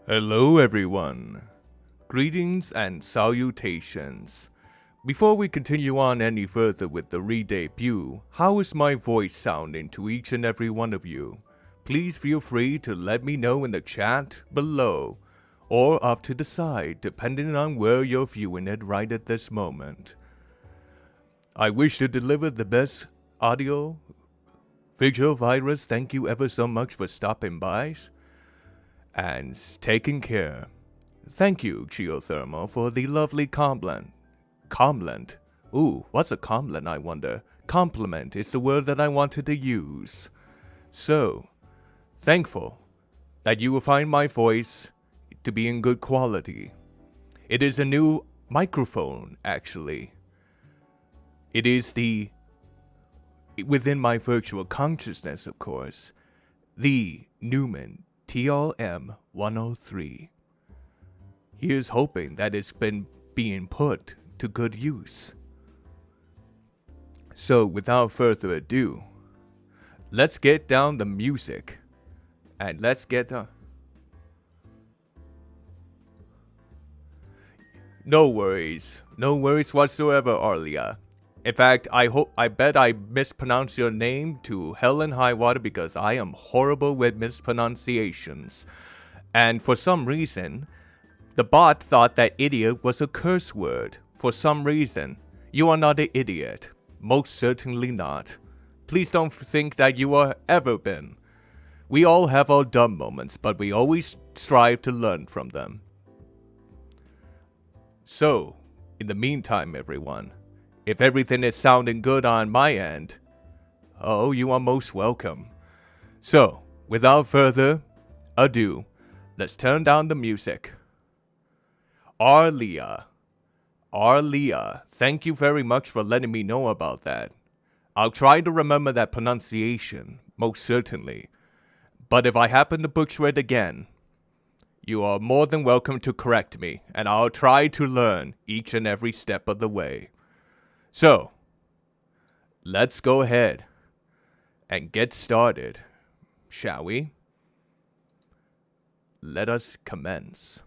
Hello everyone. Greetings and salutations. Before we continue on any further with the re-debut, how is my voice sounding to each and every one of you? Please feel free to let me know in the chat below, or off to the side, depending on where you're viewing it right at this moment. I wish to deliver the best audio visual virus. Thank you ever so much for stopping by and taking care. Thank you, Geothermal, for the lovely compliment. Compliment? Ooh, what's a compliment, I wonder? Compliment is the word that I wanted to use. So, thankful that you will find my voice to be in good quality. It is a new microphone, actually. It is within my virtual consciousness, of course, the Newman TLM 103. Here's hoping that it's been being put to good use. So without further ado, let's get down the music. And let's get No worries whatsoever, Arlia. In fact, I bet I mispronounced your name to hell and high water because I am horrible with mispronunciations. And for some reason, the bot thought that idiot was a curse word. For some reason. You are not an idiot. Most certainly not. Please don't think that you are ever been. We all have our dumb moments, but we always strive to learn from them. So, in the meantime, everyone, if everything is sounding good on my end, oh, you are most welcome. So, without further ado, let's turn down the music. Arlia, thank you very much for letting me know about that. I'll try to remember that pronunciation, most certainly. But if I happen to butcher it again, you are more than welcome to correct me, and I'll try to learn each and every step of the way. So, let's go ahead and get started, shall we? Let us commence.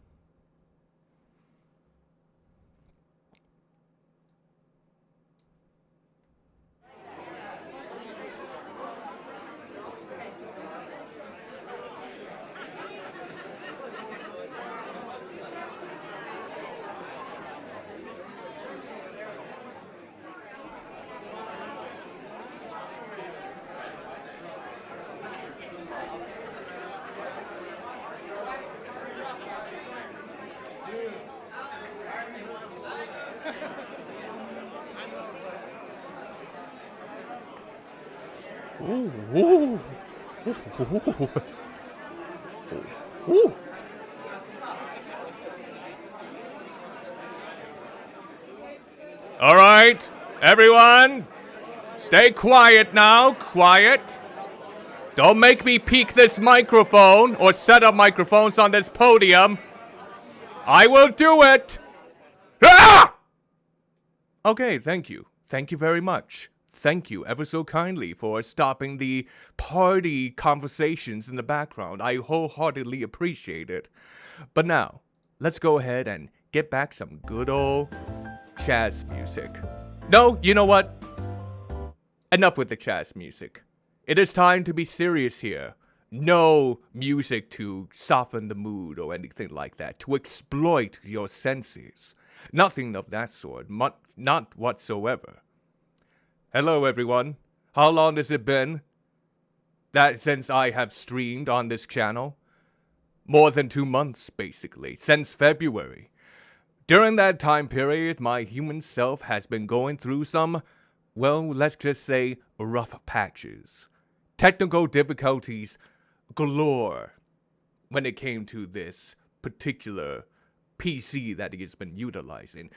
Ooh, ooh, ooh, ooh. All right, everyone, stay quiet now, quiet. Don't make me peek this microphone or set up microphones on this podium. I will do it. Ah! Okay, thank you. Thank you very much. Thank you ever so kindly for stopping the party conversations in the background. I wholeheartedly appreciate it. But now, let's go ahead and get back some good old jazz music. No, you know what? Enough with the jazz music. It is time to be serious here. No music to soften the mood or anything like that, to exploit your senses. Nothing of that sort, not whatsoever. Hello everyone, how long has it been since I have streamed on this channel? More than 2 months, basically, since February. During that time period, my human self has been going through some, well, let's just say, rough patches. Technical difficulties galore when it came to this particular PC that he has been utilizing.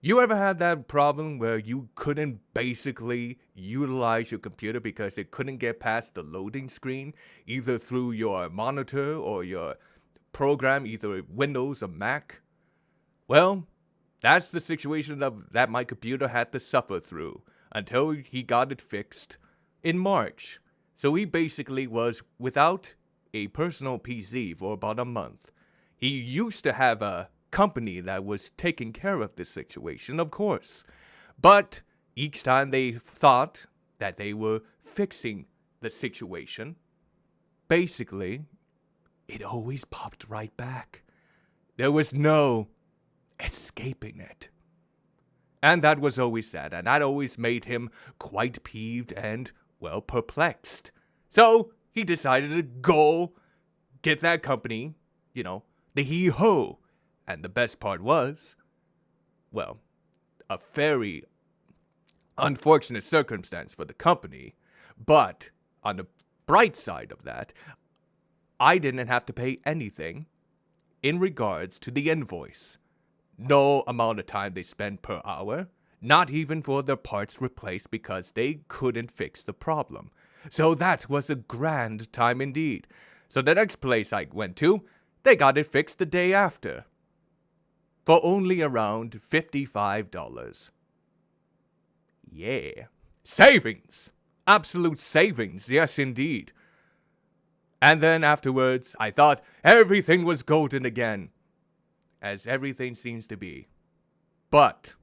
You ever had that problem where you couldn't basically utilize your computer because it couldn't get past the loading screen, either through your monitor or your program, either Windows or Mac? Well, that's the situation that my computer had to suffer through until he got it fixed in March. So he basically was without a personal PC for about a month. he used to have a company that was taking care of this situation, of course. But each time they thought that they were fixing the situation, basically, it always popped right back. There was no escaping it. And that was always sad, and that always made him quite peeved and, well, perplexed. So he decided to go get that company, the hee-ho. And the best part was, well, a very unfortunate circumstance for the company, but on the bright side of that, I didn't have to pay anything in regards to the invoice. No amount of time they spend per hour, not even for their parts replaced because they couldn't fix the problem. So that was a grand time indeed. So the next place I went to, they got it fixed the day after. For only around $55. Yeah. Savings! Absolute savings, yes indeed. And then afterwards, I thought everything was golden again. As everything seems to be. But,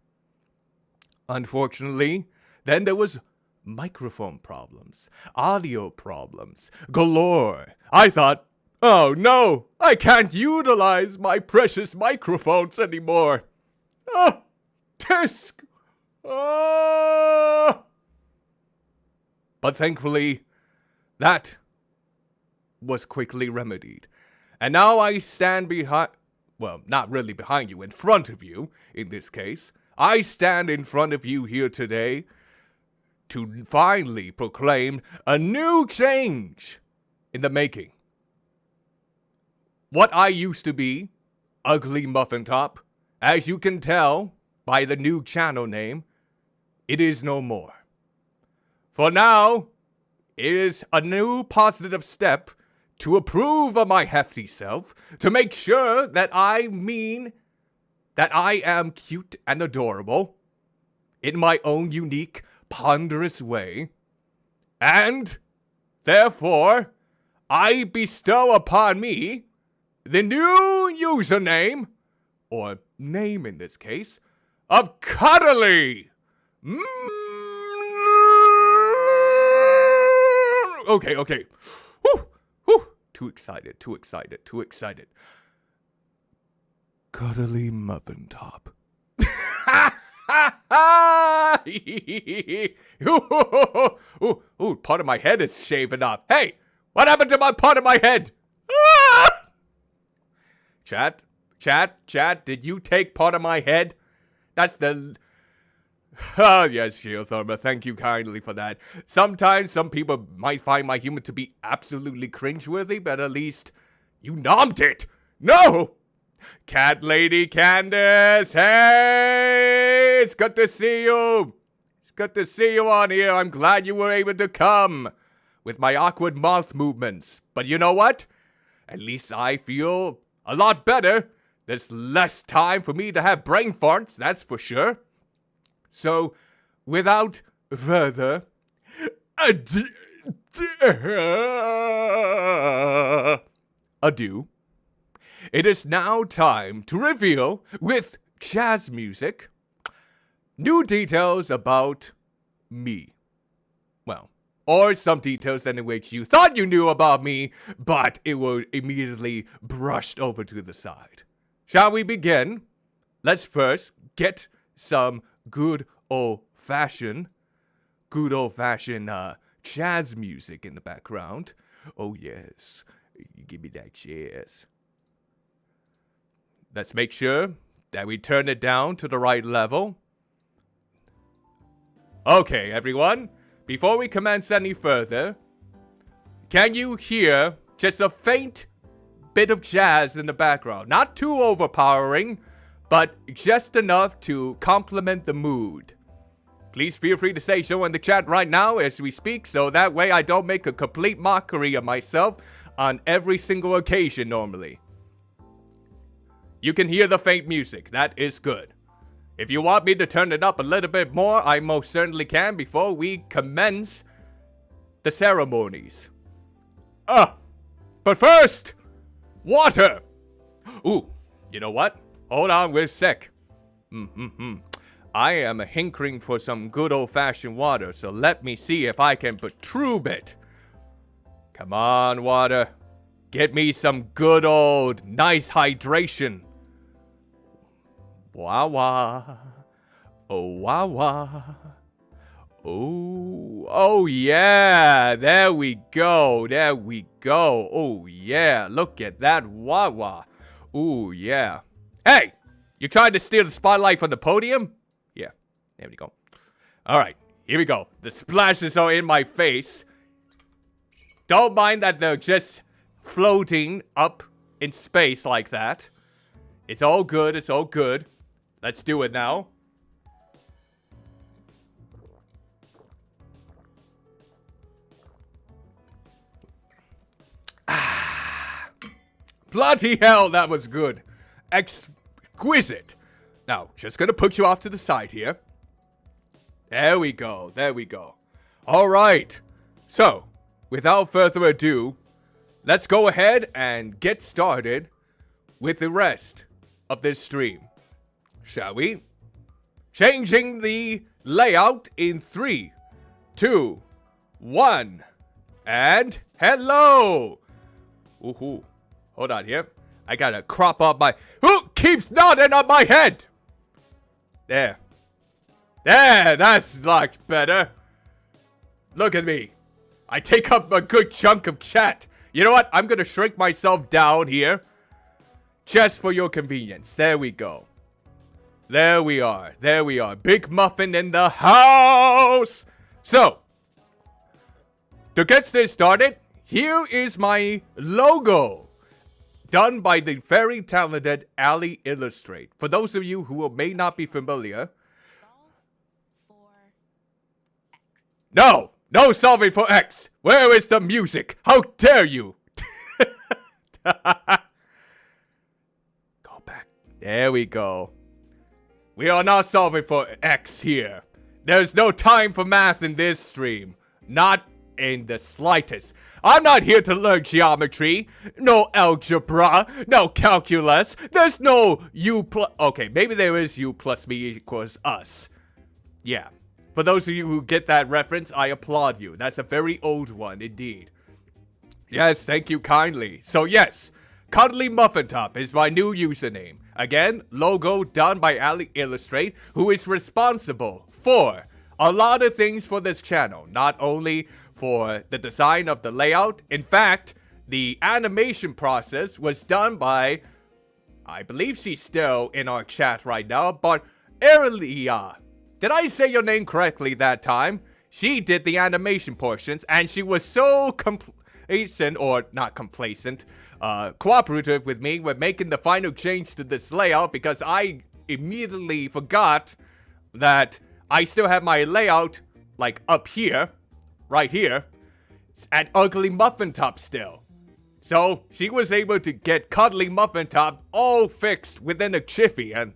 unfortunately, then there was microphone problems, audio problems, galore. I thought, oh no, I can't utilize my precious microphones anymore. Disc! But thankfully, that was quickly remedied. And now I stand behind, well, not really behind you, in front of you, in this case. I stand in front of you here today to finally proclaim a new change in the making. What I used to be, Cuddlymuffintop, as you can tell by the new channel name, it is no more. For now, it is a new positive step to approve of my hefty self, to make sure that I mean that I am cute and adorable, in my own unique, ponderous way, and, therefore, I bestow upon me the new username, or name in this case, of Cuddly. Okay. Too excited. Cuddlymuffintop. Ooh, part of my head is shaven off. Hey, what happened to my part of my head? Chat, did you take part of my head? That's the... Oh, yes, Geotherma, thank you kindly for that. Sometimes some people might find my humor to be absolutely cringeworthy, but at least you nommed it. No! Cat Lady Candace, hey! It's good to see you. It's good to see you on here. I'm glad you were able to come with my awkward mouth movements. But you know what? At least I feel a lot better. There's less time for me to have brain farts, that's for sure. So, without further ado, it is now time to reveal, with jazz music, new details about me. Well, or some details in which you thought you knew about me, but it was immediately brushed over to the side. Shall we begin? Let's first get some good old-fashioned jazz music in the background. Oh, yes. You give me that jazz. Let's make sure that we turn it down to the right level. Okay, everyone. Before we commence any further, can you hear just a faint bit of jazz in the background? Not too overpowering, but just enough to complement the mood. Please feel free to say so in the chat right now as we speak, so that way I don't make a complete mockery of myself on every single occasion normally. You can hear the faint music. That is good. If you want me to turn it up a little bit more, I most certainly can before we commence the ceremonies. But first, water! Ooh, you know what? Hold on, we're sick. I am hankering for some good old-fashioned water, so let me see if I can prove it. Come on, water. Get me some good old nice hydration. Wah wah. Oh wah wah. Oh yeah. There we go. There we go. Oh yeah. Look at that wah wah. Oh yeah. Hey, you tried to steal the spotlight from the podium? Yeah. There we go. All right. Here we go. The splashes are in my face. Don't mind that they're just floating up in space like that. It's all good. It's all good. Let's do it now. Bloody hell, that was good. Exquisite. Now, just gonna put you off to the side here. There we go. There we go. All right. So, without further ado, let's go ahead and get started with the rest of this stream. Shall we? Changing the layout in 3, 2, 1. And hello! Ooh, hold on here. I gotta crop up my... Who keeps nodding on my head? There. There, that's much better. Look at me. I take up a good chunk of chat. You know what? I'm gonna shrink myself down here. Just for your convenience. There we go. There we are. There we are. Big Muffin in the house! So, to get this started, here is my logo. Done by the very talented Ali Illustrate. For those of you who may not be familiar. No! No solving for X! Where is the music? How dare you! Go back. There we go. We are not solving for X here. There's no time for math in this stream. Not in the slightest. I'm not here to learn geometry. No algebra. No calculus. There's no U plus... Okay, maybe there is U plus me equals us. Yeah. For those of you who get that reference, I applaud you. That's a very old one indeed. Yes, thank you kindly. So yes, Cuddlymuffintop is my new username. Again, logo done by Ali Illustrate, who is responsible for a lot of things for this channel. Not only for the design of the layout. In fact, the animation process was done by, I believe she's still in our chat right now, but Earlia. Did I say your name correctly that time? She did the animation portions, and she was so complacent, or not complacent, cooperative with me with making the final change to this layout, because I immediately forgot that I still have my layout, like, up here, right here, at Cuddlymuffintop still. So, she was able to get Cuddlymuffintop all fixed within a jiffy, and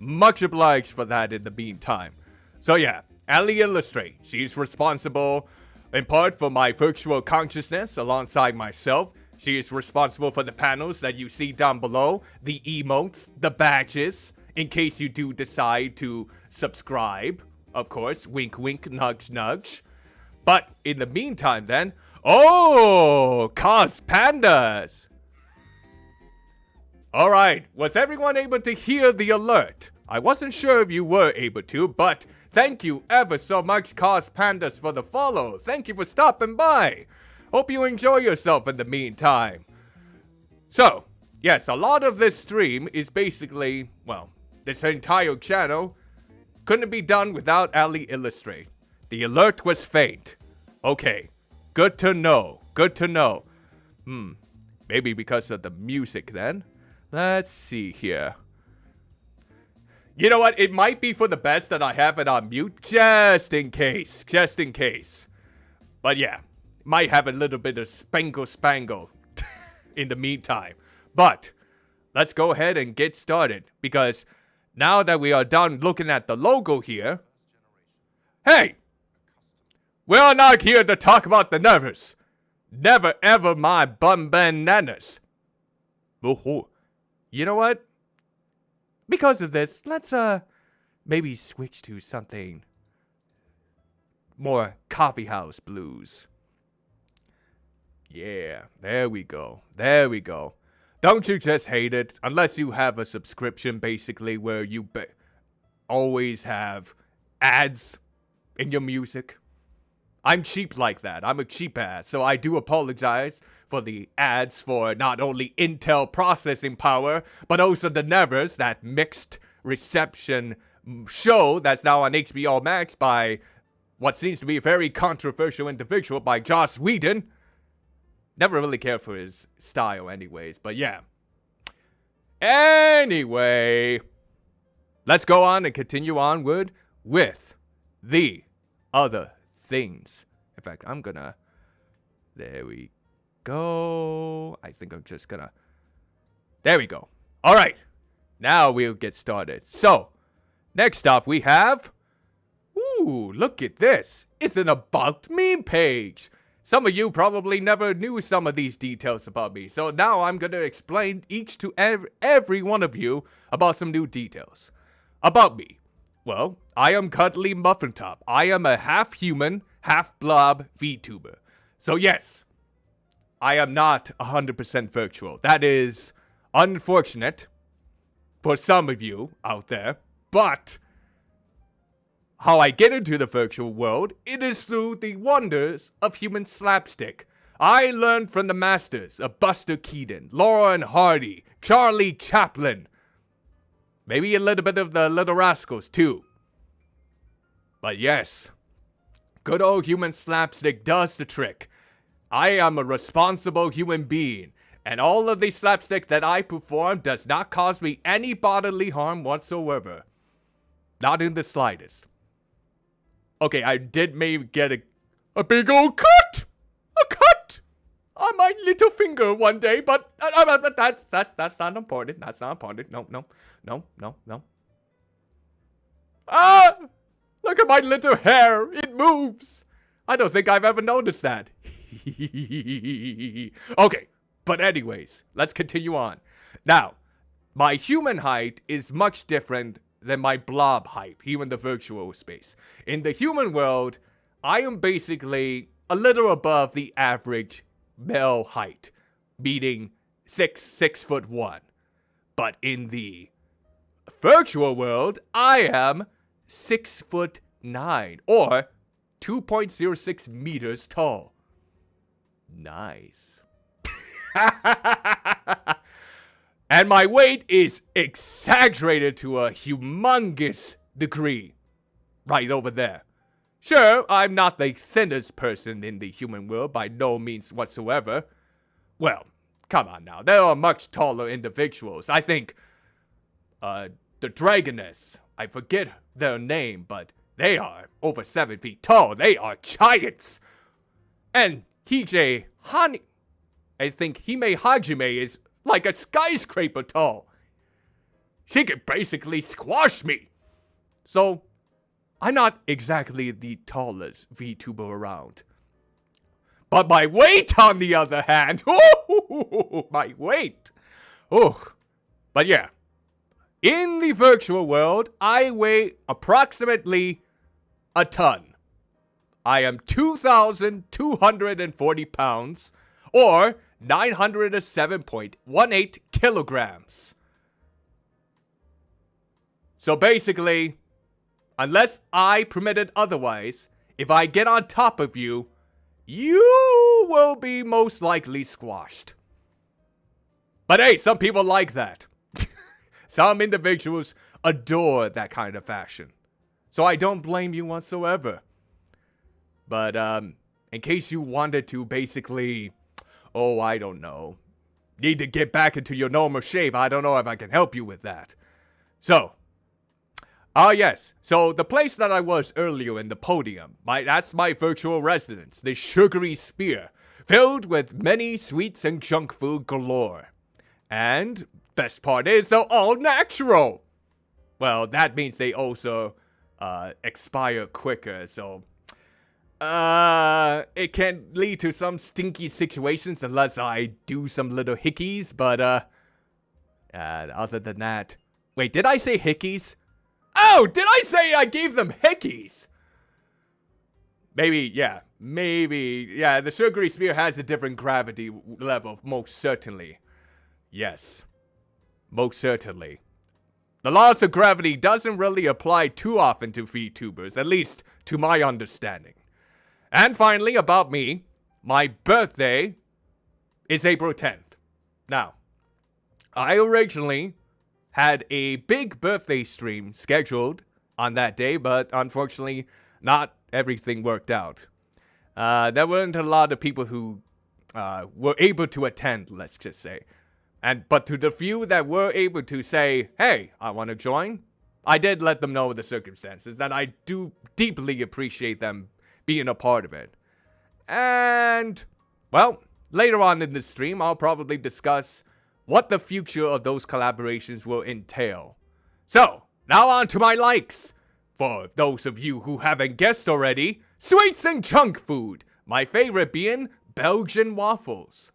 much obliged for that in the meantime. So yeah, Ali Illustrate, she's responsible in part for my virtual consciousness alongside myself. She is responsible for the panels that you see down below, the emotes, the badges, in case you do decide to subscribe. Of course, wink wink, nudge nudge. But in the meantime then, oh, Cos Pandas! Alright, was everyone able to hear the alert? I wasn't sure if you were able to, but thank you ever so much, Cos Pandas, for the follow. Thank you for stopping by. Hope you enjoy yourself in the meantime. So, yes, a lot of this stream is basically, well, this entire channel couldn't be done without Ali Illustrate. The alert was faint. Okay, good to know, good to know. Maybe because of the music then. Let's see here. You know what? It might be for the best that I have it on mute, just in case. Just in case. But yeah, might have a little bit of spangle in the meantime. But let's go ahead and get started. Because now that we are done looking at the logo here. Hey! We're not here to talk about the nervous. Never ever my bum bananas. Oh, you know what? Because of this, let's maybe switch to something more coffee house blues. Yeah, there we go. There we go. Don't you just hate it? Unless you have a subscription, basically, where you always have ads in your music. I'm cheap like that. I'm a cheap ass, so I do apologize for the ads for not only Intel processing power, but also the Nevers, that mixed reception show that's now on HBO Max by what seems to be a very controversial individual by Joss Whedon. Never really cared for his style anyways, but yeah. Anyway, let's go on and continue onward with the other things. In fact, I'm gonna... There we go. I think I'm just gonna... There we go. Alright. Now we'll get started. So, next up we have... Ooh, look at this. It's an About Me page. Some of you probably never knew some of these details about me, so now I'm going to explain each to every one of you about some new details. About me. Well, I am Cuddlymuffintop. I am a half-human, half-blob VTuber. So yes, I am not 100% virtual. That is unfortunate for some of you out there, but... how I get into the virtual world, it is through the wonders of human slapstick. I learned from the masters of Buster Keaton, Laurel and Hardy, Charlie Chaplin. Maybe a little bit of the Little Rascals too. But yes, good old human slapstick does the trick. I am a responsible human being, and all of the slapstick that I perform does not cause me any bodily harm whatsoever. Not in the slightest. Okay, I did maybe get a big old cut! A cut! On my little finger one day, but that's not important. That's not important. No. Ah! Look at my little hair. It moves. I don't think I've ever noticed that. Okay, but anyways, let's continue on. Now, my human height is much different than my blob height here in the virtual space. In the human world, I am basically a little above the average male height, meaning 6'1". But in the virtual world, I am 6'9", or 2.06 meters tall. Nice. And my weight is exaggerated to a humongous degree. Right over there. Sure, I'm not the thinnest person in the human world by no means whatsoever. Well, come on now. There are much taller individuals. I think, the Dragoness, I forget their name, but they are over 7 feet tall. They are giants. And Hige Hani, I think Hime Hajime is like a skyscraper tall. She could basically squash me. So, I'm not exactly the tallest VTuber around. But my weight, on the other hand, my weight. But yeah, in the virtual world, I weigh approximately a ton. I am 2,240 pounds, or 907.18 kilograms. So basically, unless I permitted otherwise, if I get on top of you, you will be most likely squashed. But hey, some people like that. Some individuals adore that kind of fashion. So I don't blame you whatsoever. But in case you wanted to basically... oh, I don't know. Need to get back into your normal shape. I don't know if I can help you with that. So. Yes. So, the place that I was earlier in the podium. That's my virtual residence. The Sugary Spear. Filled with many sweets and junk food galore. And, best part is, they're all natural. Well, that means they also, expire quicker, so... it can lead to some stinky situations unless I do some little hickeys, but, Other than that... Wait, did I say hickeys? Oh, did I say I gave them hickeys? Maybe, yeah. Maybe, yeah, the sugary spear has a different gravity level, most certainly. Yes. Most certainly. The laws of gravity doesn't really apply too often to VTubers, at least to my understanding. And finally, about me, my birthday is April 10th. Now, I originally had a big birthday stream scheduled on that day, but unfortunately, not everything worked out. There weren't a lot of people who were able to attend, let's just say. But to the few that were able to say, hey, I want to join, I did let them know the circumstances, that I do deeply appreciate them being a part of it. And, well, later on in the stream, I'll probably discuss what the future of those collaborations will entail. So, now on to my likes. For those of you who haven't guessed already, sweets and junk food. My favorite being Belgian waffles.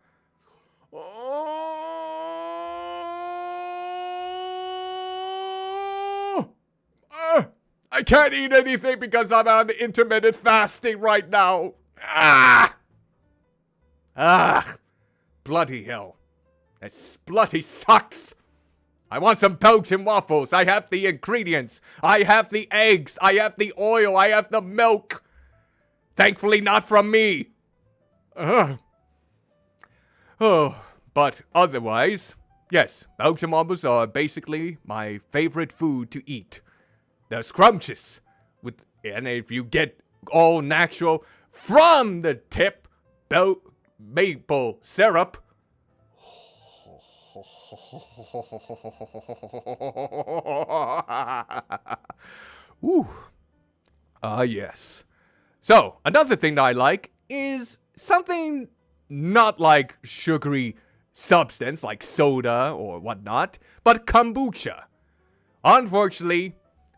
I can't eat anything because I'm on intermittent fasting right now. Bloody hell. That bloody sucks. I want some Belgian waffles. I have the ingredients. I have the eggs. I have the oil. I have the milk. Thankfully not from me. Oh, but otherwise, yes, Belgian waffles are basically my favorite food to eat. They're scrumptious. And if you get all natural from the tip, maple syrup. Ooh. Yes. So, another thing that I like is something not like sugary substance like soda or whatnot, but kombucha. Unfortunately,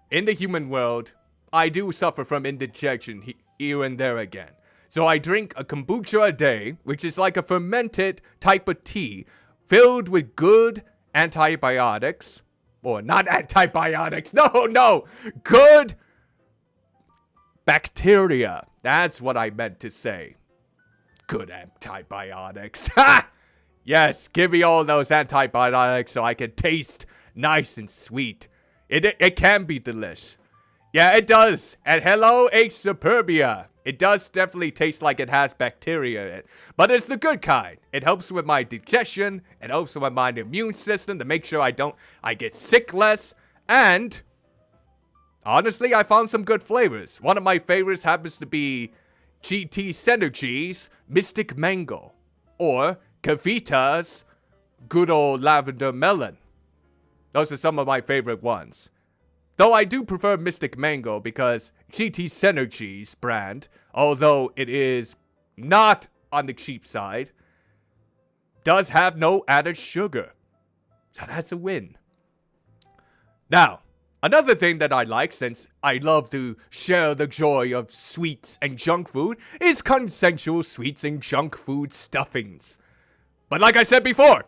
in the human world, I do suffer from indigestion here and there again. So I drink a kombucha a day, which is like a fermented type of tea filled with good antibiotics. Or not antibiotics, no, good bacteria. That's what I meant to say. Good antibiotics. Ha! Yes, give me all those antibiotics so I can taste nice and sweet. It can be delish. Yeah, it does. And hello, H. superbia. It does definitely taste like it has bacteria in it. But it's the good kind. It helps with my digestion. It helps with my immune system to make sure I get sick less. And honestly, I found some good flavors. One of my favorites happens to be GT Synergy's Mystic Mango. Or Kavita's good old Lavender Melon. Those are some of my favorite ones. Though I do prefer Mystic Mango because GT Synergy's brand, although it is not on the cheap side, does have no added sugar. So that's a win. Now, another thing that I like, since I love to share the joy of sweets and junk food, is consensual sweets and junk food stuffings. But like I said before,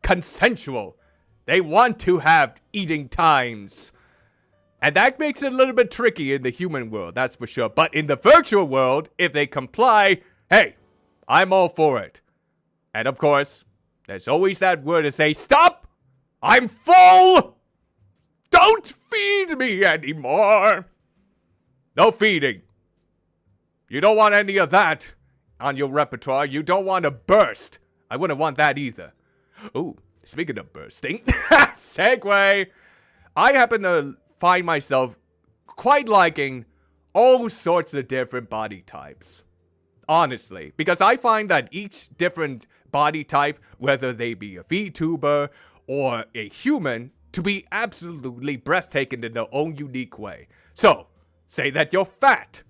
consensual. They want to have eating times. And that makes it a little bit tricky in the human world, that's for sure. But in the virtual world, if they comply, hey, I'm all for it. And of course, there's always that word to say, stop! I'm full! Don't feed me anymore! No feeding. You don't want any of that on your repertoire. You don't want to burst. I wouldn't want that either. Ooh, speaking of bursting, segue. I happen to find myself quite liking all sorts of different body types. Honestly, because I find that each different body type, whether they be a VTuber or a human, to be absolutely breathtaking in their own unique way. So, say that you're fat,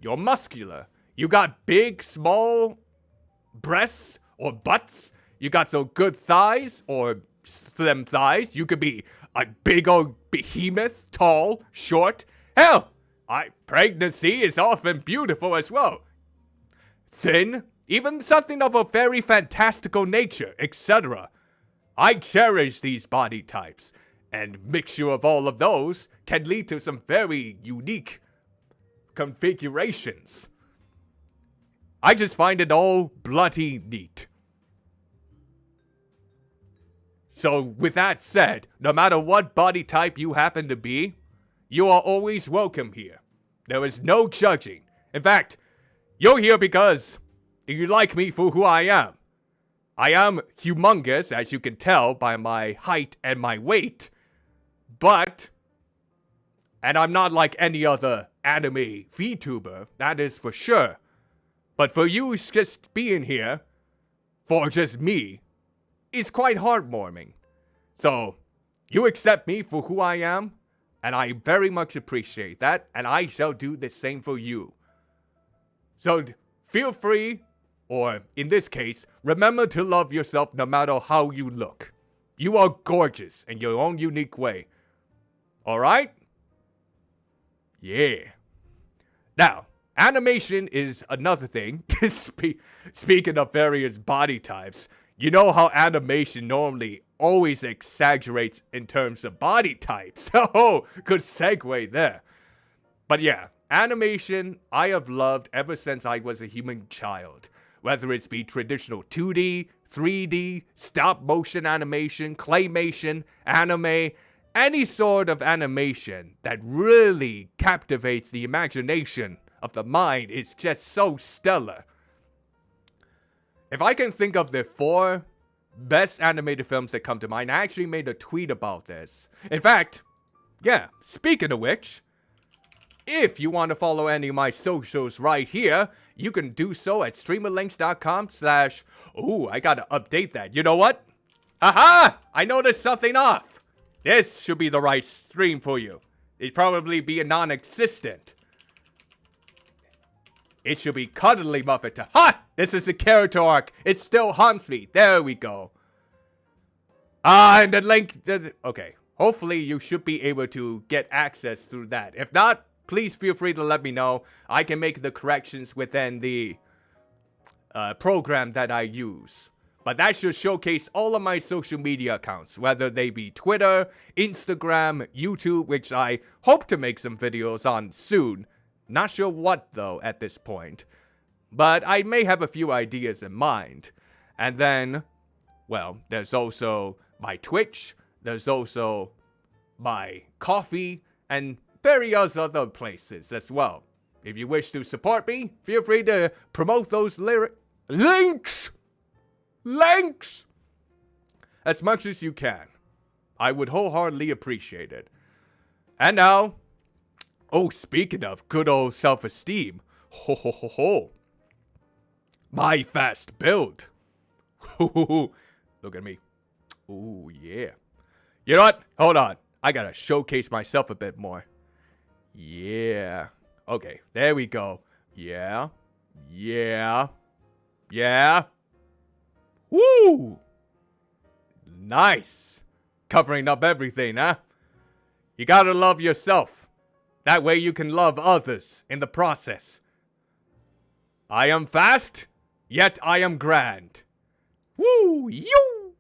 you're muscular, you got big, small breasts or butts, you got some good thighs or slim thighs, you could be a big old behemoth, tall, short. Hell, pregnancy is often beautiful as well. Thin, even something of a very fantastical nature, etc. I cherish these body types, and mixture of all of those can lead to some very unique configurations. I just find it all bloody neat. So with that said, no matter what body type you happen to be, you are always welcome here. There is no judging. In fact, you're here because you like me for who I am. I am humongous, as you can tell by my height and my weight, but, and I'm not like any other anime VTuber, that is for sure. But for you just being here, for just me, is quite heartwarming. So, you accept me for who I am, and I very much appreciate that, and I shall do the same for you. So, feel free, or in this case, remember to love yourself no matter how you look. You are gorgeous in your own unique way. Alright? Yeah. Now, animation is another thing. Speaking of various body types, you know how animation normally always exaggerates in terms of body types. Oh, good segue there. But yeah, animation I have loved ever since I was a human child. Whether it's be traditional 2D, 3D, stop motion animation, claymation, anime, any sort of animation that really captivates the imagination of the mind is just so stellar. If I can think of the 4 best animated films that come to mind, I actually made a tweet about this. In fact, yeah, speaking of which, if you want to follow any of my socials right here, you can do so at streamerlinks.com/ ooh, I gotta update that. You know what? Haha! I noticed something off. This should be the right stream for you. It'd probably be a non-existent. It should be Cuddlymuffintop. Ha! This is the character arc. It still haunts me. There we go. And the link... okay. Hopefully you should be able to get access through that. If not, please feel free to let me know. I can make the corrections within the program that I use. But that should showcase all of my social media accounts, whether they be Twitter, Instagram, YouTube, which I hope to make some videos on soon. Not sure what, though, at this point. But I may have a few ideas in mind. And then, well, there's also my Twitch, there's also my coffee, and various other places as well. If you wish to support me, feel free to promote those links as much as you can. I would wholeheartedly appreciate it. And now, oh, speaking of good old self-esteem, ho ho ho ho, my fast build. Look at me. Ooh, yeah. You know what? Hold on. I gotta showcase myself a bit more. Yeah. Okay, there we go. Yeah. Yeah. Yeah. Woo! Nice. Covering up everything, huh? You gotta love yourself. That way you can love others in the process. I am fast, yet I am grand. Woo! You!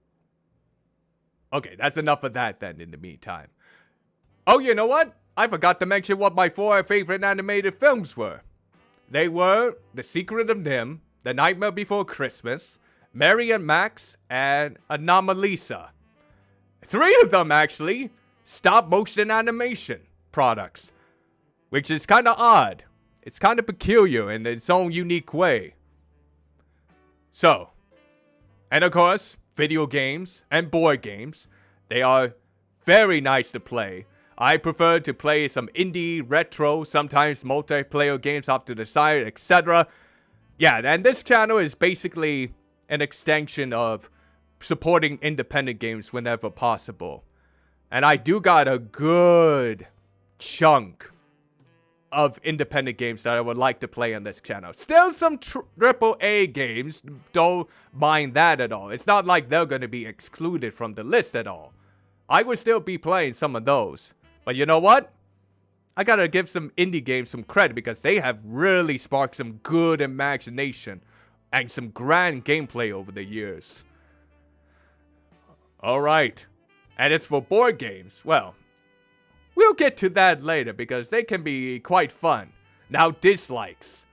Okay, that's enough of that then in the meantime. Oh, you know what? I forgot to mention what my 4 favorite animated films were. They were The Secret of Nim, The Nightmare Before Christmas, Mary and Max, and Anomalisa. 3 of them, actually, stop-motion animation products. Which is kind of odd. It's kind of peculiar in its own unique way. So, and of course, video games and board games. They are very nice to play. I prefer to play some indie, retro, sometimes multiplayer games off to the side, etc. Yeah, and this channel is basically an extension of supporting independent games whenever possible. And I do got a good chunk of independent games that I would like to play on this channel. Still some AAA games, don't mind that at all. It's not like they're going to be excluded from the list at all. I would still be playing some of those. But you know what? I gotta give some indie games some credit because they have really sparked some good imagination and some grand gameplay over the years. Alright. And it's for board games. Well, we'll get to that later because they can be quite fun. Now, dislikes.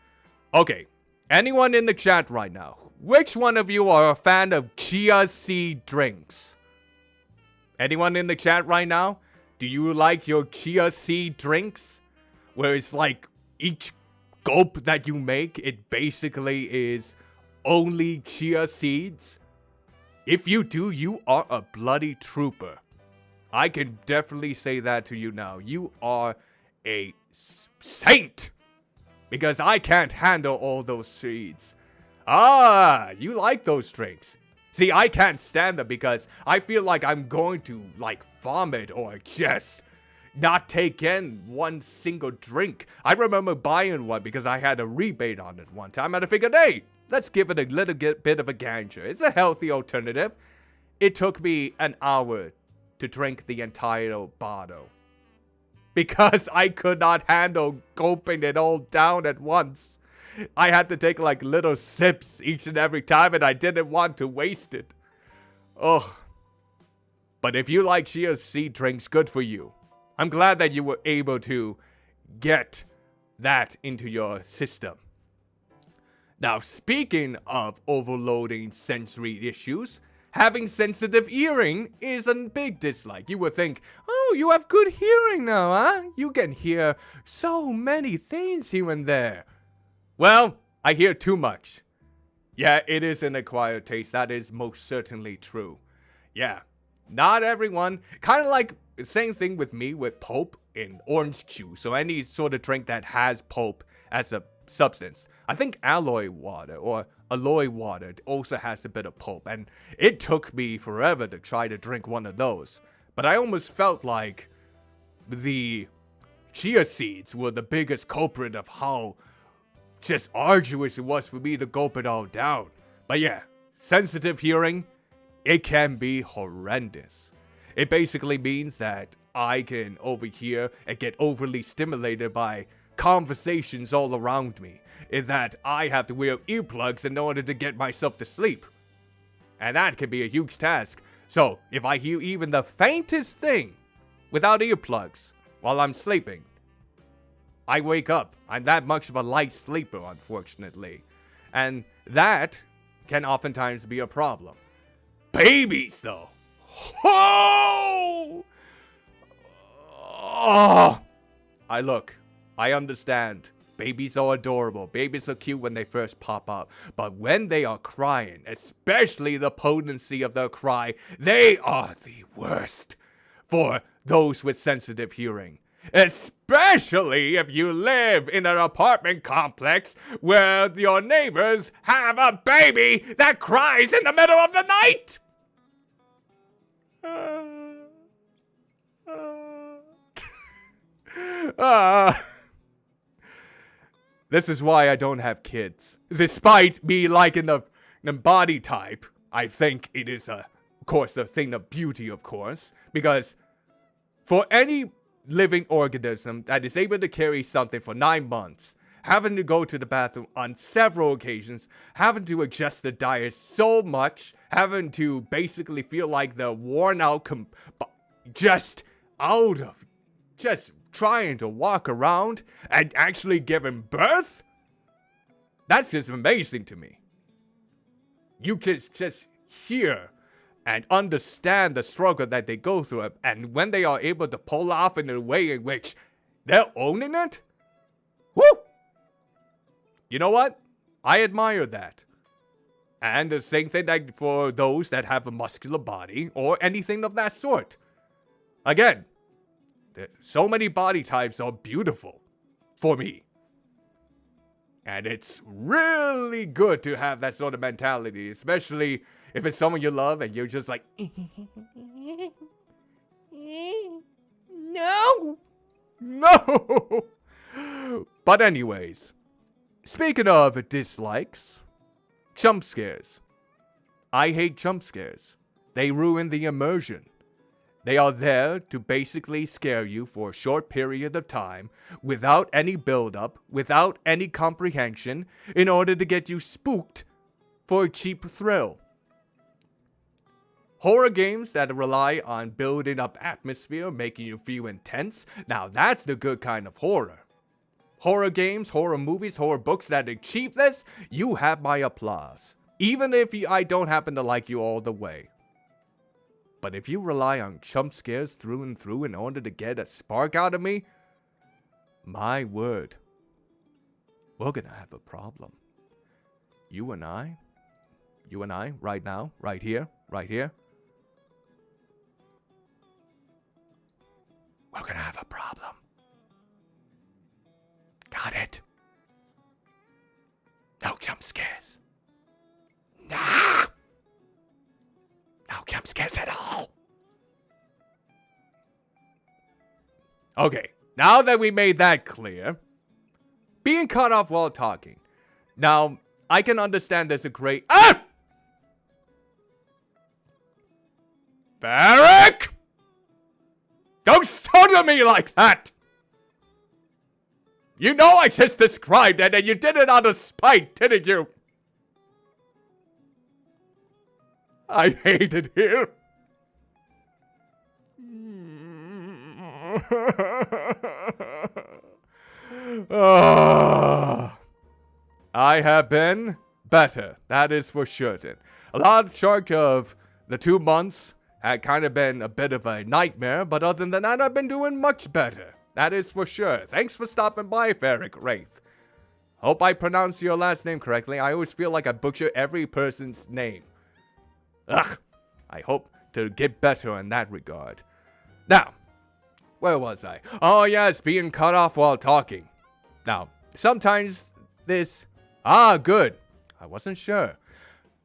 Okay, anyone in the chat right now, which one of you are a fan of chia seed drinks? Anyone in the chat right now? Do you like your chia seed drinks? Where it's like each gulp that you make, it basically is only chia seeds? If you do, you are a bloody trooper. I can definitely say that to you now. You are a saint. Because I can't handle all those seeds. Ah, you like those drinks. See, I can't stand them because I feel like I'm going to, like, vomit or just not take in one single drink. I remember buying one because I had a rebate on it one time and I figured, hey, let's give it a little bit of a ganger. It's a healthy alternative. It took me an hour to drink the entire bottle. Because I could not handle gulping it all down at once. I had to take like little sips each and every time and I didn't want to waste it. Ugh. But if you like chia seed drinks, good for you. I'm glad that you were able to get that into your system. Now, speaking of overloading sensory issues, having sensitive hearing is a big dislike. You would think, oh, you have good hearing now, huh? You can hear so many things here and there. Well, I hear too much. Yeah, it is an acquired taste. That is most certainly true. Yeah, not everyone. Kind of like the same thing with me with pulp in orange juice. So any sort of drink that has pulp as a substance. I think alloy water also has a bit of pulp, and it took me forever to try to drink one of those. But I almost felt like the chia seeds were the biggest culprit of how just arduous it was for me to gulp it all down. But yeah, sensitive hearing, it can be horrendous. It basically means that I can overhear and get overly stimulated by conversations all around me, is that I have to wear earplugs in order to get myself to sleep. And that can be a huge task. So, if I hear even the faintest thing without earplugs while I'm sleeping, I wake up. I'm that much of a light sleeper, unfortunately. And that can oftentimes be a problem. Babies, though. Oh! I understand. Babies are adorable. Babies are cute when they first pop up. But when they are crying, especially the potency of their cry, they are the worst for those with sensitive hearing. Especially if you live in an apartment complex where your neighbors have a baby that cries in the middle of the night. This is why I don't have kids. Despite me liking the body type, I think it is, of course, a thing of beauty, of course. Because for any living organism that is able to carry something for 9 months, having to go to the bathroom on several occasions, having to adjust the diet so much, having to basically feel like they're worn out, just trying to walk around and actually giving birth? That's just amazing to me. You just hear and understand the struggle that they go through, and when they are able to pull off in a way in which they're owning it, whoo! You know what? I admire that. And the same thing that for those that have a muscular body or anything of that sort. Again, so many body types are beautiful for me. And it's really good to have that sort of mentality, especially if it's someone you love and you're just like, no. But anyways, speaking of dislikes, jump scares. I hate jump scares. They ruin the immersion. They are there to basically scare you for a short period of time, without any build-up, without any comprehension, in order to get you spooked for a cheap thrill. Horror games that rely on building up atmosphere, making you feel intense. Now that's the good kind of horror. Horror games, horror movies, horror books that achieve this, you have my applause. Even if I don't happen to like you all the way. But if you rely on jump scares through and through in order to get a spark out of me, my word, we're gonna have a problem. You and I, right now, right here, we're gonna have a problem. Got it? No jump scares. Nah! No jump scares at all. Okay, now that we made that clear, being cut off while talking. Now, I can understand there's a great... Ah! Barrick! Don't stutter me like that! You know I just described it and you did it out of spite, didn't you? I hate it here. I have been better, that is for certain. A large chunk of the 2 months had kind of been a bit of a nightmare, but other than that, I've been doing much better. That is for sure. Thanks for stopping by, Ferric Wraith. Hope I pronounced your last name correctly. I always feel like I butcher every person's name. Ugh. I hope to get better in that regard. Now, where was I? Oh yes, being cut off while talking. Now, sometimes this... good. I wasn't sure.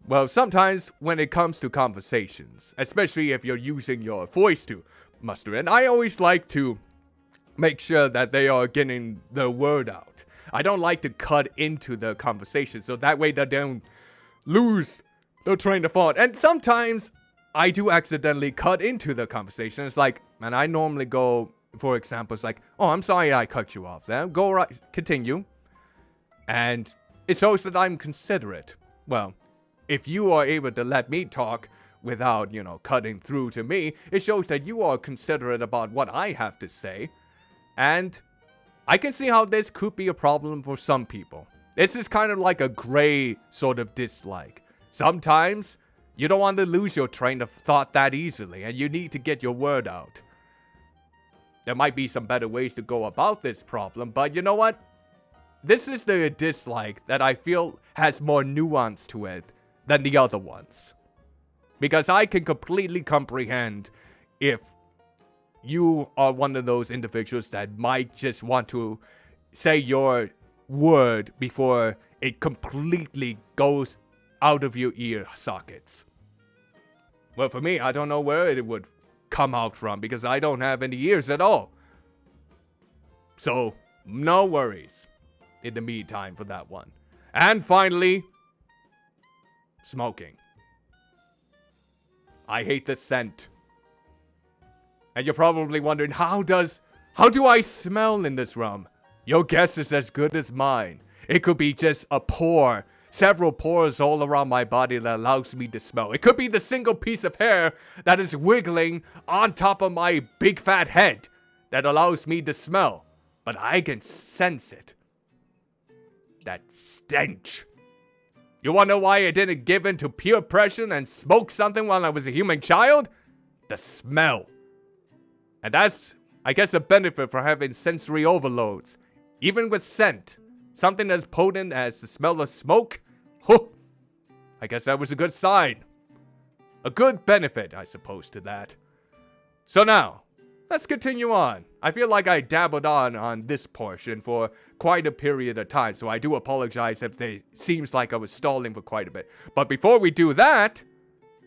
Well, sometimes when it comes to conversations, especially if you're using your voice to muster in, I always like to make sure that they are getting the word out. I don't like to cut into the conversation, so that way they don't lose their train of thought. And sometimes I do accidentally cut into the conversation. It's like, and I normally go, for example, it's like, oh, I'm sorry I cut you off there. Go right, continue. And it shows that I'm considerate. Well, if you are able to let me talk without, cutting through to me, it shows that you are considerate about what I have to say. And I can see how this could be a problem for some people. This is kind of like a gray sort of dislike. Sometimes you don't want to lose your train of thought that easily, and you need to get your word out. There might be some better ways to go about this problem, but you know what? This is the dislike that I feel has more nuance to it than the other ones. Because I can completely comprehend if you are one of those individuals that might just want to say your word before it completely goes out of your ear sockets. Well, for me, I don't know where it would come out from because I don't have any ears at all. So, no worries in the meantime for that one. And finally, smoking. I hate the scent. And you're probably wondering, how do I smell in this room? Your guess is as good as mine. It could be just a pore, several pores all around my body that allows me to smell. It could be the single piece of hair that is wiggling on top of my big fat head that allows me to smell. But I can sense it. That stench. You wanna know why I didn't give in to peer pressure and smoke something while I was a human child? The smell. And that's, I guess, a benefit for having sensory overloads. Even with scent, something as potent as the smell of smoke, I guess that was a good sign. A good benefit, I suppose, to that. So now, let's continue on. I feel like I dabbled on this portion for quite a period of time, so I do apologize if it seems like I was stalling for quite a bit. But before we do that,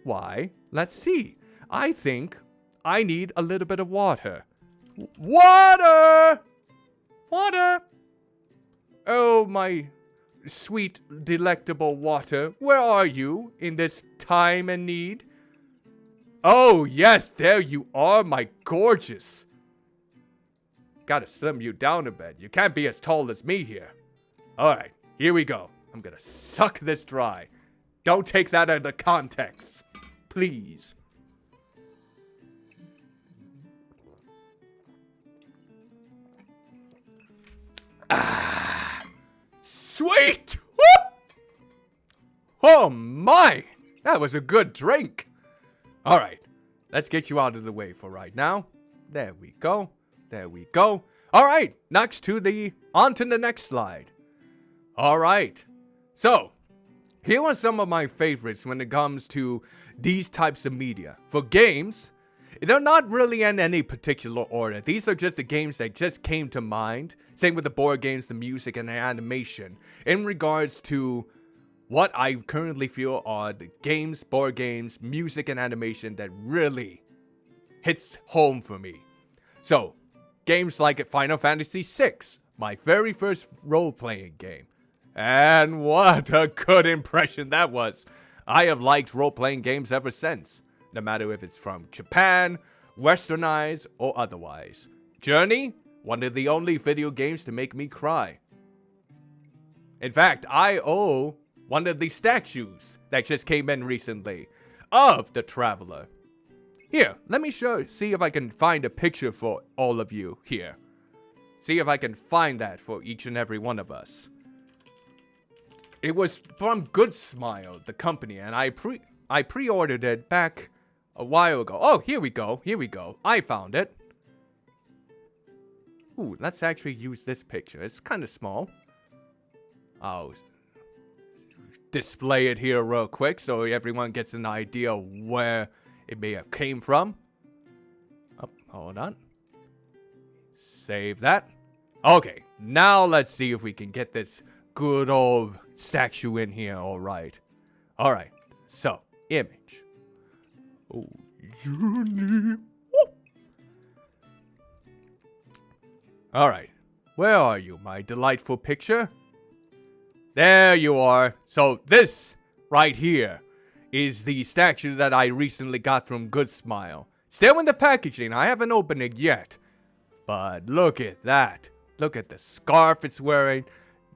why, let's see. I think I need a little bit of water. Water! Water! Oh, my sweet, delectable water. Where are you in this time and need? Oh, yes, there you are, my gorgeous. Gotta slim you down a bit. You can't be as tall as me here. Alright, here we go. I'm gonna suck this dry. Don't take that out of context. Please. Sweet! Woo! Oh my! That was a good drink. Alright, let's get you out of the way for right now. There we go. There we go. Alright, on to the next slide. Alright, so, here are some of my favorites when it comes to these types of media. For games, they're not really in any particular order. These are just the games that just came to mind. Same with the board games, the music, and the animation. In regards to what I currently feel are the games, board games, music, and animation that really hits home for me. So, games like Final Fantasy VI, my very first role-playing game. And what a good impression that was. I have liked role-playing games ever since, no matter if it's from Japan, westernized, or otherwise. Journey, one of the only video games to make me cry. In fact, I owe one of the statues that just came in recently of the Traveler. Here, let me see if I can find a picture for all of you here. See if I can find that for each and every one of us. It was from Good Smile, the company, and I pre-ordered it back a while ago. Oh, here we go. Here we go. I found it. Ooh, let's actually use this picture. It's kind of small. I'll display it here real quick so everyone gets an idea where it may have came from. Oh, hold on. Save that. Okay, now let's see if we can get this good old statue in here. Alright. Alright. So, image. Oh, alright. Where are you, my delightful picture? There you are. So, this right here is the statue that I recently got from Good Smile. Still in the packaging. I haven't opened it yet. But look at that. Look at the scarf it's wearing.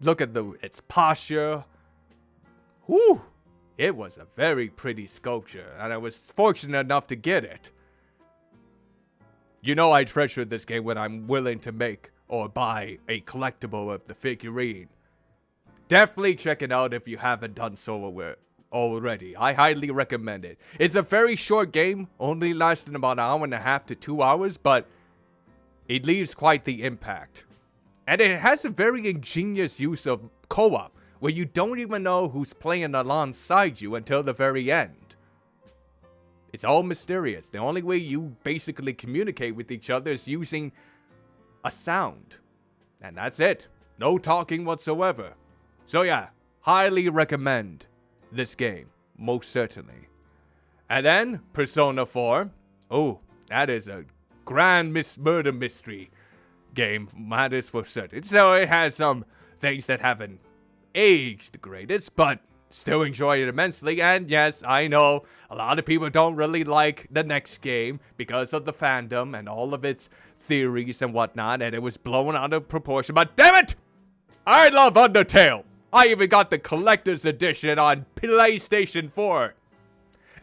Look at its posture. Whew. It was a very pretty sculpture, and I was fortunate enough to get it. You know I treasure this game when I'm willing to make or buy a collectible of the figurine. Definitely check it out if you haven't done so already. I highly recommend it. It's a very short game, only lasting about an hour and a half to 2 hours, but it leaves quite the impact. And it has a very ingenious use of co-op, where you don't even know who's playing alongside you until the very end. It's all mysterious. The only way you basically communicate with each other is using a sound. And that's it. No talking whatsoever. So yeah, highly recommend this game. Most certainly. And then, Persona 4. Oh, that is a grand murder mystery game. That is for certain. So it has some things that haven't aged the greatest, but still enjoy it immensely. And yes, I know a lot of people don't really like the next game because of the fandom and all of its theories and whatnot, and it was blown out of proportion. But damn it, I love Undertale. I even got the collector's edition on PlayStation 4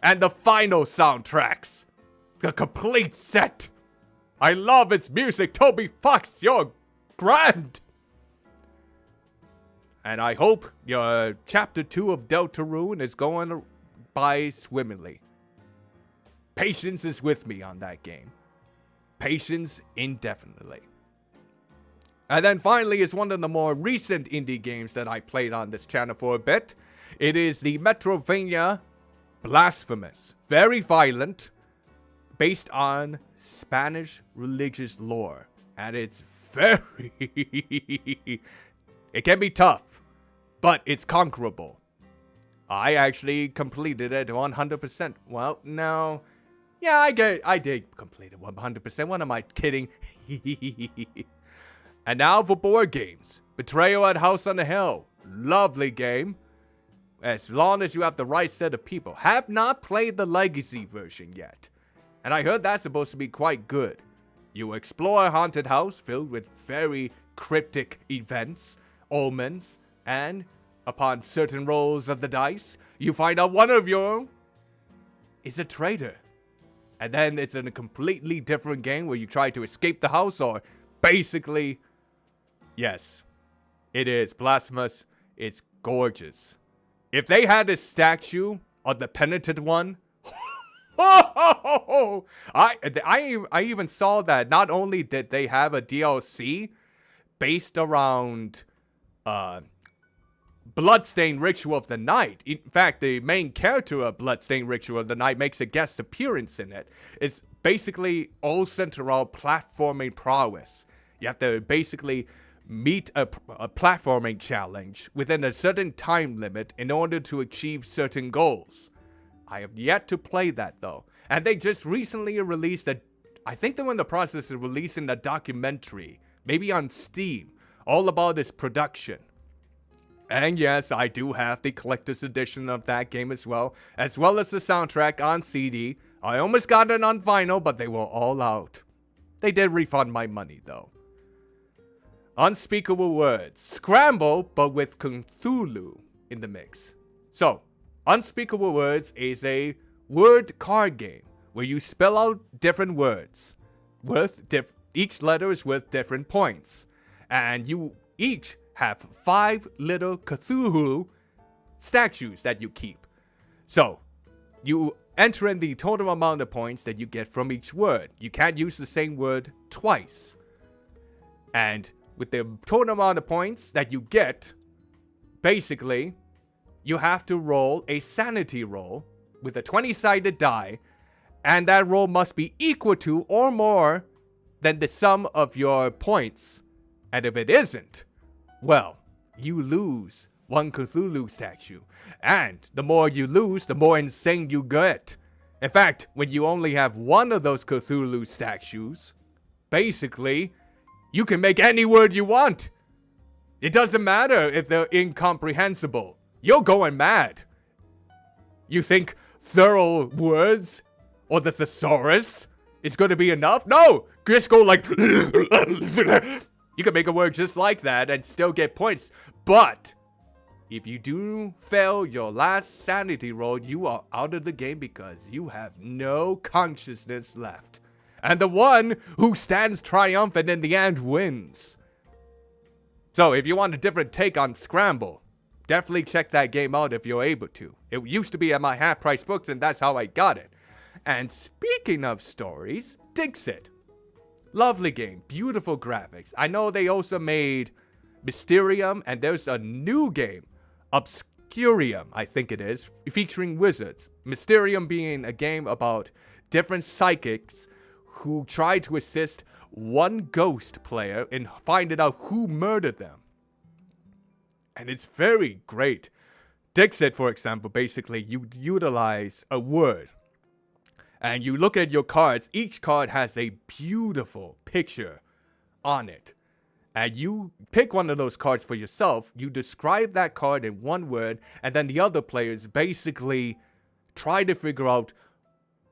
and the final soundtracks, the complete set. I love its music. Toby Fox, you're grand. And I hope your Chapter 2 of Deltarune is going by swimmingly. Patience is with me on that game. Patience indefinitely. And then finally is one of the more recent indie games that I played on this channel for a bit. It is the Metroidvania Blasphemous. Very violent. Based on Spanish religious lore. And it's very... It can be tough, but it's conquerable. I actually completed it 100%. Well, no. Yeah, I did complete it 100%. What am I kidding? And now for board games. Betrayal at House on the Hill. Lovely game. As long as you have the right set of people. Have not played the Legacy version yet. And I heard that's supposed to be quite good. You explore a haunted house filled with very cryptic events, omens, and upon certain rolls of the dice, you find out one of you is a traitor. And then it's in a completely different game where you try to escape the house or basically, yes, It is blasphemous. It's gorgeous. If they had a statue of the penitent one, I even saw that. Not only did they have a DLC based around Bloodstained Ritual of the Night. In fact, the main character of Bloodstained Ritual of the Night makes a guest appearance in it. It's basically all centered around platforming prowess. You have to basically meet a platforming challenge within a certain time limit in order to achieve certain goals. I have yet to play that though. And they just recently released I think they're in the process of releasing a documentary, maybe on Steam, all about its production. And yes, I do have the collector's edition of that game as well as the soundtrack on CD. I almost got it on vinyl, but they were all out. They did refund my money though. Unspeakable Words. Scramble, but with Cthulhu in the mix. So, Unspeakable Words is a word card game where you spell out different words. Each letter is worth different points. And you each have 5 little Cthulhu statues that you keep. So, you enter in the total amount of points that you get from each word. You can't use the same word twice. And with the total amount of points that you get, basically, you have to roll a sanity roll with a 20-sided die, and that roll must be equal to or more than the sum of your points. And if it isn't, well, you lose 1 Cthulhu statue. And the more you lose, the more insane you get. In fact, when you only have 1 of those Cthulhu statues, basically, you can make any word you want. It doesn't matter if they're incomprehensible. You're going mad. You think thorough words or the thesaurus is going to be enough? No! Just go like... You can make a word just like that and still get points. But if you do fail your last sanity roll, you are out of the game because you have no consciousness left. And the one who stands triumphant in the end wins. So if you want a different take on Scramble, definitely check that game out if you're able to. It used to be at my half-price books and that's how I got it. And speaking of stories, Dixit. Lovely game, beautiful graphics. I know they also made Mysterium, and there's a new game, Obscurium, I think it is, featuring wizards. Mysterium being a game about different psychics who try to assist one ghost player in finding out who murdered them. And it's very great. Dixit, for example, basically you utilize a word. And you look at your cards, each card has a beautiful picture on it. And you pick one of those cards for yourself, you describe that card in one word, and then the other players basically try to figure out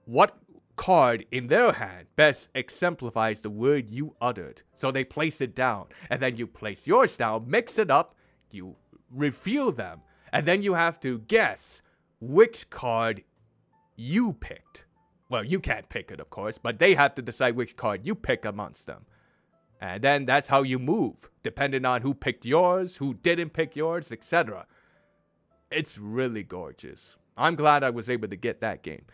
what card in their hand best exemplifies the word you uttered. So they place it down, and then you place yours down, mix it up, you reveal them, and then you have to guess which card you picked. Well, you can't pick it, of course, but they have to decide which card you pick amongst them. And then that's how you move, depending on who picked yours, who didn't pick yours, etc. It's really gorgeous. I'm glad I was able to get that game.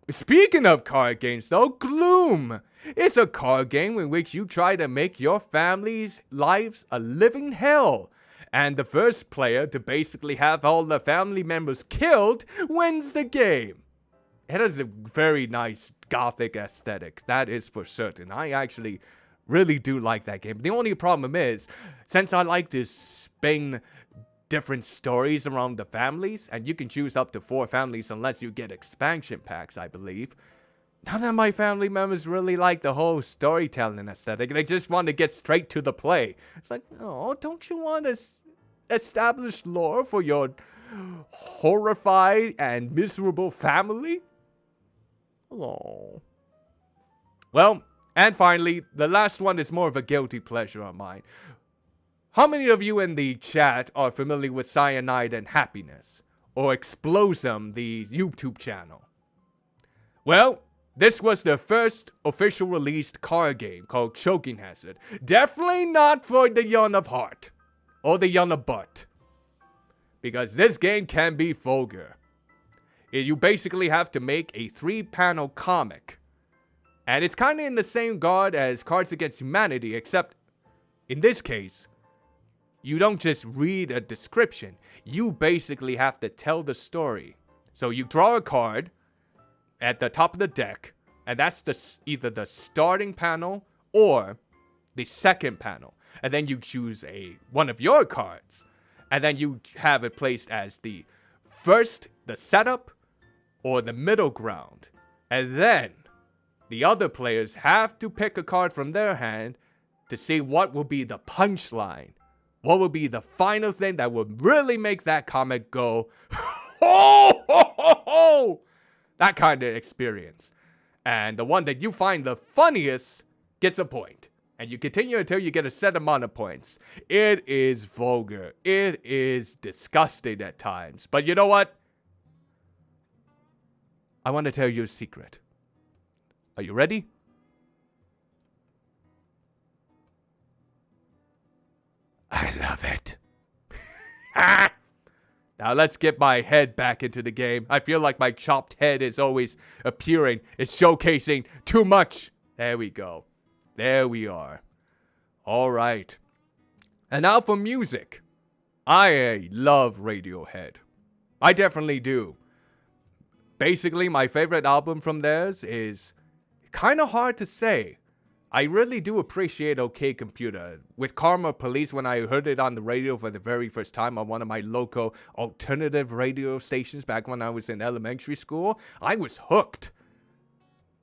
Speaking of card games, though, Gloom. It's a card game in which you try to make your family's lives a living hell. And the first player to basically have all the family members killed wins the game. It has a very nice gothic aesthetic, that is for certain. I actually really do like that game. The only problem is, since I like to spin different stories around the families, and you can choose up to 4 families unless you get expansion packs, I believe. None of my family members really like the whole storytelling aesthetic. They just want to get straight to the play. It's like, oh, don't you want to establish lore for your horrified and miserable family? Oh. Well, and finally, the last one is more of a guilty pleasure of mine. How many of you in the chat are familiar with Cyanide and Happiness? Or Explosum, the YouTube channel? Well, this was the first official released card game called Choking Hazard. Definitely not for the young of heart. or the Yana butt. Because this game can be vulgar. You basically have to make a 3-panel comic. And it's kind of in the same guard as Cards Against Humanity, except in this case, you don't just read a description. You basically have to tell the story. So you draw a card at the top of the deck, and that's either the starting panel or the second panel. And then you choose one of your cards. And then you have it placed as the setup, or the middle ground. And then the other players have to pick a card from their hand to see what will be the punchline. What will be the final thing that will really make that comic go, ho, ho, ho, ho! That kind of experience. And the one that you find the funniest gets a point. And you continue until you get a set amount of points. It is vulgar. It is disgusting at times. But you know what? I want to tell you a secret. Are you ready? I love it. Now let's get my head back into the game. I feel like my chopped head is always appearing. It's showcasing too much. There we go. There we are. All right. And now for music. I love Radiohead. I definitely do. Basically, my favorite album from theirs is kind of hard to say. I really do appreciate OK Computer. With Karma Police, when I heard it on the radio for the very first time on one of my local alternative radio stations back when I was in elementary school, I was hooked.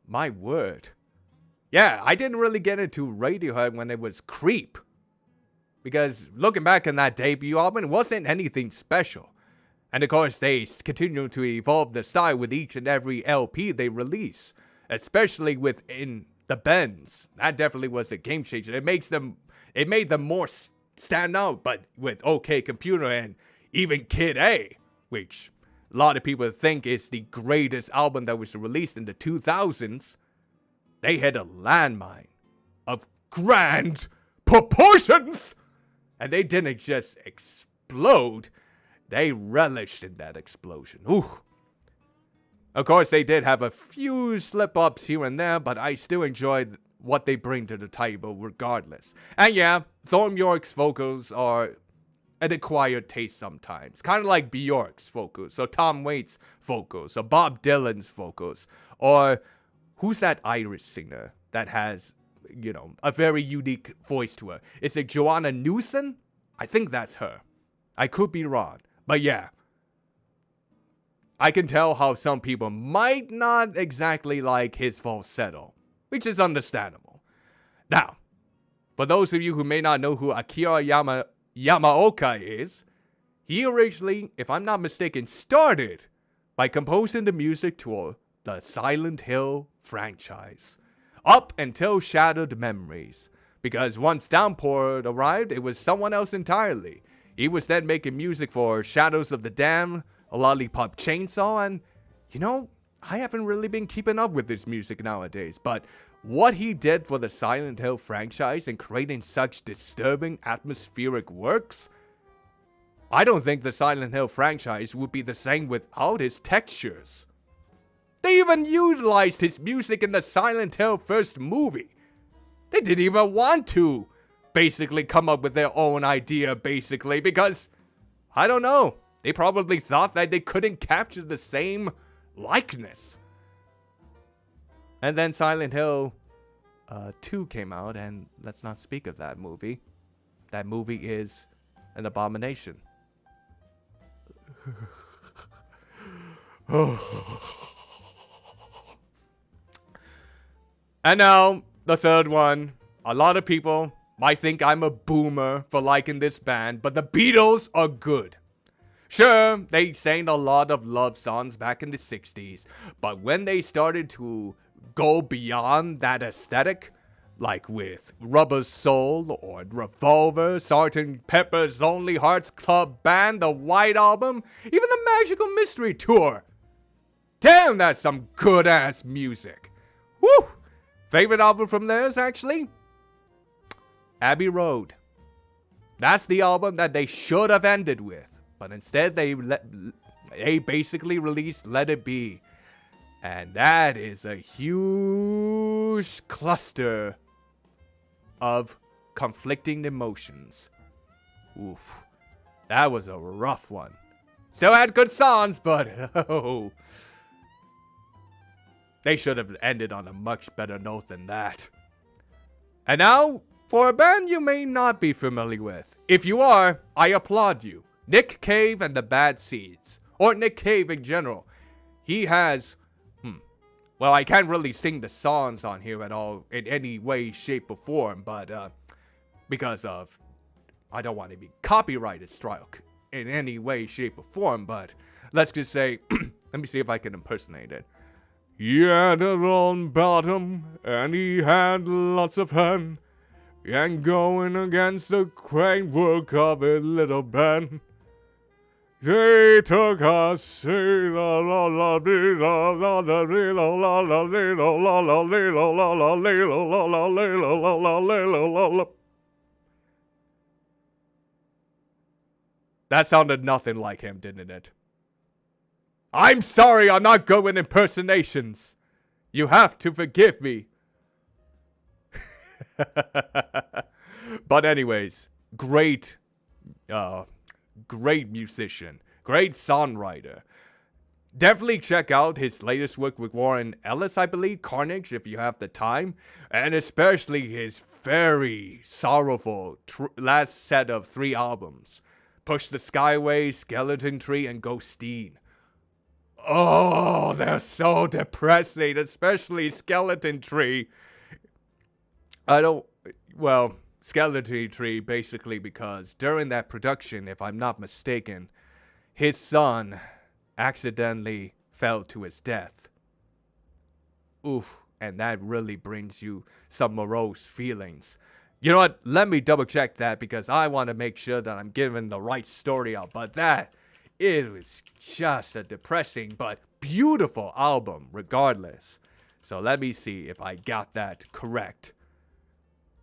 My word. Yeah, I didn't really get into Radiohead when it was Creep. Because looking back on that debut album, it wasn't anything special. And of course, they continue to evolve the style with each and every LP they release. Especially within the bends. That definitely was a game changer. It made them more stand out. But with OK Computer and even Kid A, which a lot of people think is the greatest album that was released in the 2000s, they hit a landmine of grand proportions. And they didn't just explode. They relished in that explosion. Ooh. Of course, they did have a few slip-ups here and there, but I still enjoyed what they bring to the table regardless. And yeah, Thorm Yorke's vocals are an acquired taste sometimes. Kind of like Bjork's vocals, or Tom Waits' vocals, or Bob Dylan's vocals. Or who's that Irish singer that has, a very unique voice to her? Is it Joanna Newsom? I think that's her. I could be wrong. But yeah, I can tell how some people might not exactly like his falsetto, which is understandable. Now, for those of you who may not know who Akira Yamaoka is, he originally, if I'm not mistaken, started by composing the music to the Silent Hill franchise, up until Shattered Memories, because once Downpour arrived, it was someone else entirely. He was then making music for Shadows of the Damned, a Lollipop Chainsaw, and, I haven't really been keeping up with his music nowadays, but what he did for the Silent Hill franchise in creating such disturbing atmospheric works, I don't think the Silent Hill franchise would be the same without his textures. They even utilized his music in the Silent Hill first movie. They didn't even want to basically come up with their own idea, because, I don't know, they probably thought that they couldn't capture the same likeness. And then Silent Hill 2 came out, and let's not speak of that movie. That movie is an abomination. And now, the third one. A lot of people might think I'm a boomer for liking this band, but the Beatles are good. Sure, they sang a lot of love songs back in the 60s, but when they started to go beyond that aesthetic, like with Rubber Soul or Revolver, Sgt. Pepper's Lonely Hearts Club Band, the White Album, even the Magical Mystery Tour. Damn, that's some good-ass music. Woo! Favorite album from theirs, actually? Abbey Road. That's the album that they should have ended with. But instead, they basically released Let It Be. And that is a huge cluster of conflicting emotions. Oof. That was a rough one. Still had good songs, but oh. They should have ended on a much better note than that. And now, for a band you may not be familiar with. If you are, I applaud you. Nick Cave and the Bad Seeds. Or Nick Cave in general. He has... Well, I can't really sing the songs on here at all in any way, shape, or form, but because of... I don't want to be copyrighted struck in any way, shape, or form, but let's just say... let me see if I can impersonate it. He had a long bottom, and he had lots of fun, and going against the framework of a little band. They took us, that sounded nothing like him, didn't it? I'm sorry, I'm not good with impersonations. You have to forgive me. But anyways, great musician, great songwriter. Definitely check out his latest work with Warren Ellis, I believe, Carnage, if you have the time. And especially his very sorrowful last set of 3 albums. Push the Skyway, Skeleton Tree, and Ghosteen. Oh, they're so depressing, especially Skeleton Tree. Skeleton Tree basically because during that production, if I'm not mistaken, his son accidentally fell to his death. Oof, and that really brings you some morose feelings. You know what? Let me double check that because I want to make sure that I'm giving the right story out. But it was just a depressing but beautiful album regardless. So let me see if I got that correct.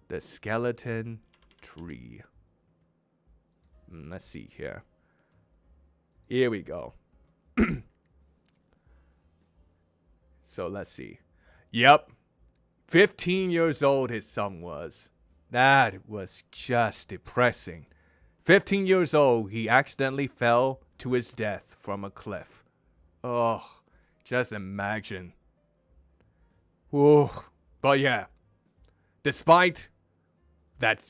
The Skeleton Tree. Let's see here. Here we go. So let's see. Yep. 15 years old his son was. That was just depressing. 15 years old, he accidentally fell to his death from a cliff. Oh, just imagine. Ooh. But yeah, despite that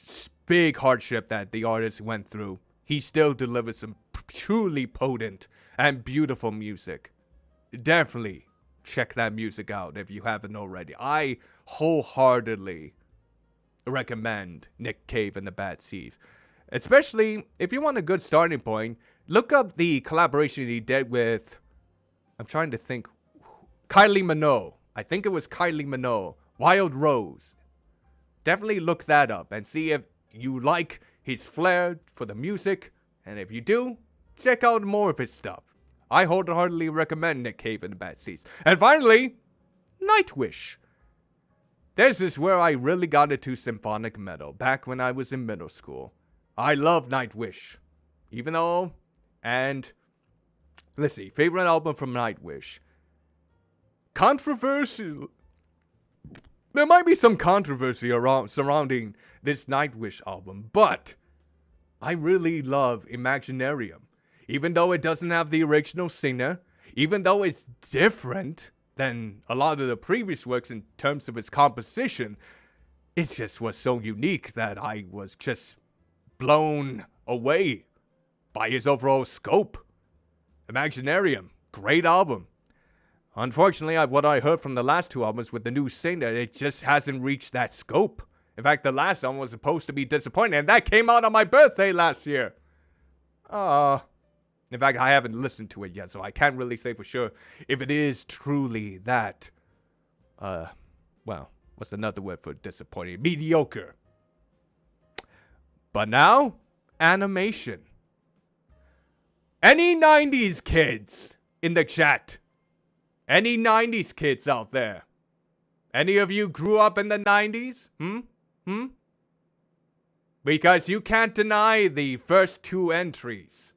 big hardship that the artist went through, he still delivered some truly potent and beautiful music. Definitely check that music out if you haven't already. I wholeheartedly recommend Nick Cave and the Bad Seeds. Especially if you want a good starting point, look up the collaboration he did with, I'm trying to think, Kylie Minogue. I think it was Kylie Minogue. Wild Rose. Definitely look that up and see if you like his flair for the music. And if you do, check out more of his stuff. I wholeheartedly recommend Nick Cave and the Bad Seeds. And finally, Nightwish. This is where I really got into symphonic metal, back when I was in middle school. I love Nightwish. Even though, and let's see, favorite album from Nightwish. Controversial. There might be some controversy surrounding this Nightwish album, but I really love Imaginarium. Even though it doesn't have the original singer, even though it's different than a lot of the previous works in terms of its composition, it just was so unique that I was just blown away by his overall scope. Imaginarium, great album. Unfortunately, what I heard from the last 2 albums with the new singer, it just hasn't reached that scope. In fact, the last album was supposed to be disappointing, and that came out on my birthday last year. In fact, I haven't listened to it yet, so I can't really say for sure if it is truly that, what's another word for disappointing? Mediocre. But now, animation. Any 90s kids in the chat? Any 90s kids out there? Any of you grew up in the 90s? Because you can't deny the first 2 entries.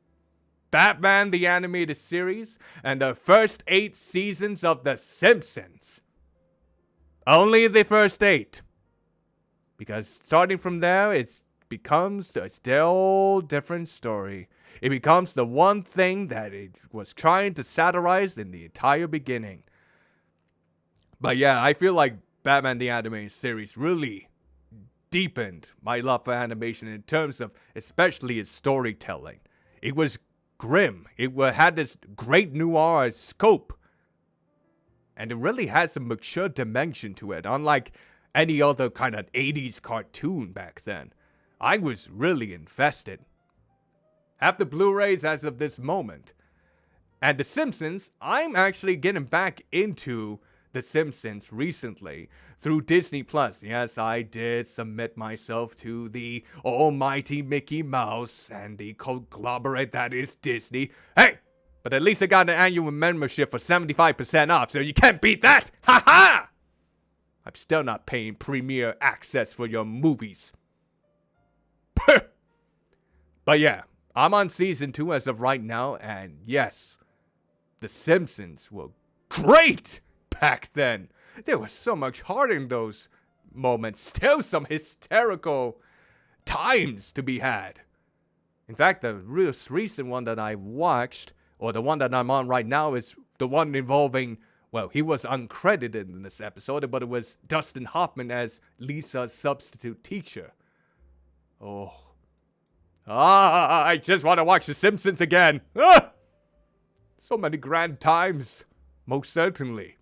Batman the Animated Series and the first 8 seasons of The Simpsons. Only the first 8. Because starting from there, it becomes a still different story. It becomes the one thing that it was trying to satirize in the entire beginning. But yeah, I feel like Batman the Animated Series really deepened my love for animation in terms of especially its storytelling. It was grim. It had this great noir scope. And it really has a mature dimension to it, unlike any other kind of 80s cartoon back then. I was really invested. Have the Blu-rays as of this moment. And The Simpsons, I'm actually getting back into The Simpsons recently through Disney Plus. Yes, I did submit myself to the almighty Mickey Mouse and the conglomerate that is Disney. Hey! But at least I got an annual membership for 75% off, so you can't beat that! Ha ha! I'm still not paying premiere access for your movies. But yeah, I'm on season 2 as of right now, and yes, The Simpsons were great back then. There was so much heart in those moments. Still some hysterical times to be had. In fact, the real recent one that I watched, or the one that I'm on right now, is the one involving, well, he was uncredited in this episode, but it was Dustin Hoffman as Lisa's substitute teacher. Oh. I just want to watch The Simpsons again. Ah! So many grand times. Most certainly.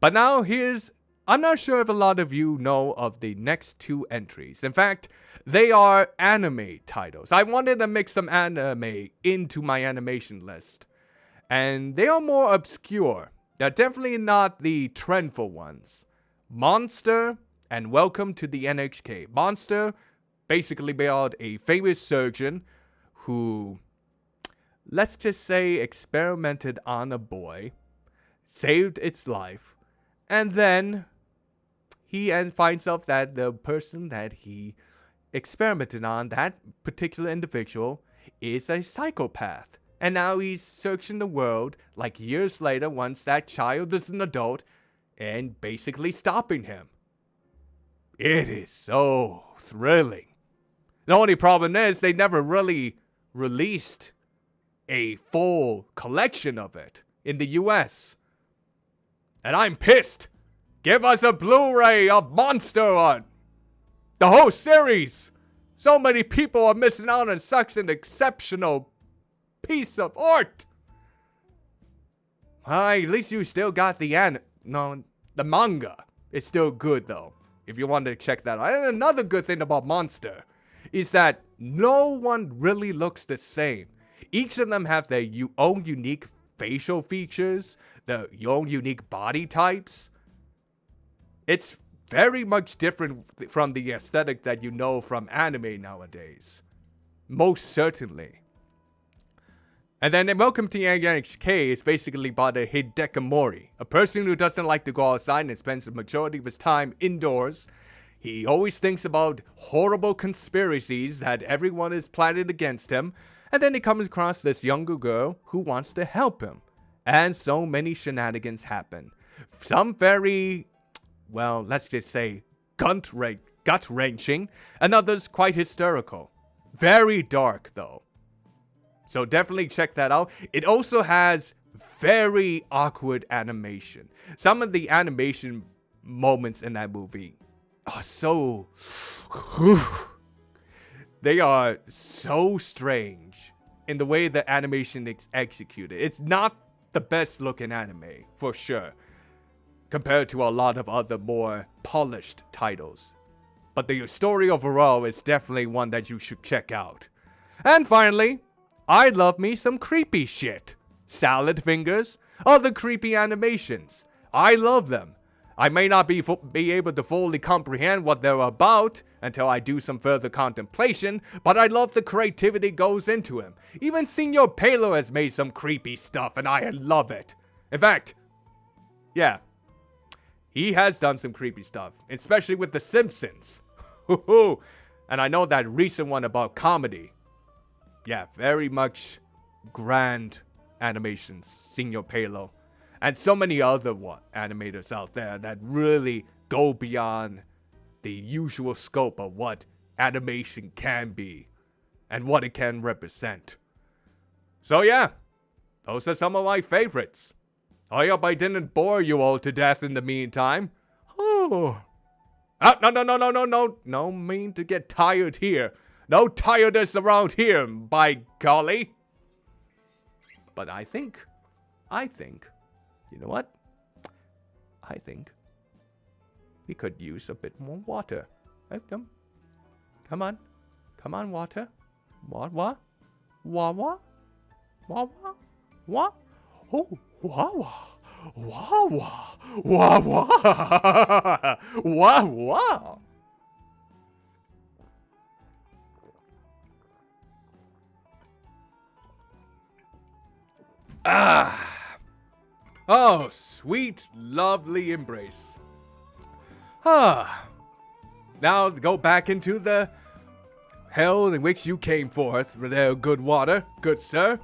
But now I'm not sure if a lot of you know of the next 2 entries. In fact, they are anime titles. I wanted to mix some anime into my animation list. And they are more obscure. They're definitely not the trendful ones. Monster and Welcome to the NHK. Monster, basically about a famous surgeon who, let's just say, experimented on a boy, saved its life, and then he finds out that the person that he experimented on, that particular individual, is a psychopath. And now he's searching the world, like years later, once that child is an adult, and basically stopping him. It is so thrilling. The only problem is they never really released a full collection of it in the US. And I'm pissed. Give us a Blu-ray of Monster on the whole series. So many people are missing out on such an exceptional piece of art. At least you still got the manga. It's still good though, if you want to check that out. And another good thing about Monster is that no one really looks the same. Each of them have their own unique facial features, their own unique body types. It's very much different from the aesthetic that you know from anime nowadays. Most certainly. And then Welcome to NHK is basically about a hidekamori, a person who doesn't like to go outside and spends the majority of his time indoors. He always thinks about horrible conspiracies that everyone is planning against him, and then he comes across this younger girl who wants to help him. And so many shenanigans happen. Some very, well, let's just say gut-wrenching, and others quite hysterical. Very dark though. So definitely check that out. It also has very awkward animation. Some of the animation moments in that movie are so... they are so strange in the way the animation is executed. It's not the best looking anime, for sure, compared to a lot of other more polished titles. But the story overall is definitely one that you should check out. And finally, I love me some creepy shit. Salad fingers, other creepy animations. I love them. I may not be able to fully comprehend what they're about until I do some further contemplation, but I love the creativity goes into them. Even Senor Palo has made some creepy stuff, and I love it. In fact, yeah, he has done some creepy stuff, especially with The Simpsons. And I know that recent one about comedy. Yeah, very much grand animations, Senior Palo. And so many other animators out there that really go beyond the usual scope of what animation can be and what it can represent. So yeah, those are some of my favorites. I hope I didn't bore you all to death in the meantime. Oh. No mean to get tired here. No tiredness around here, by golly. But I think, you know what? I think we could use a bit more water. Come on, water. What? Oh, wow. Ah. Oh, sweet, lovely embrace. Ah. Now go back into the hell in which you came forth, there, good water, good sir.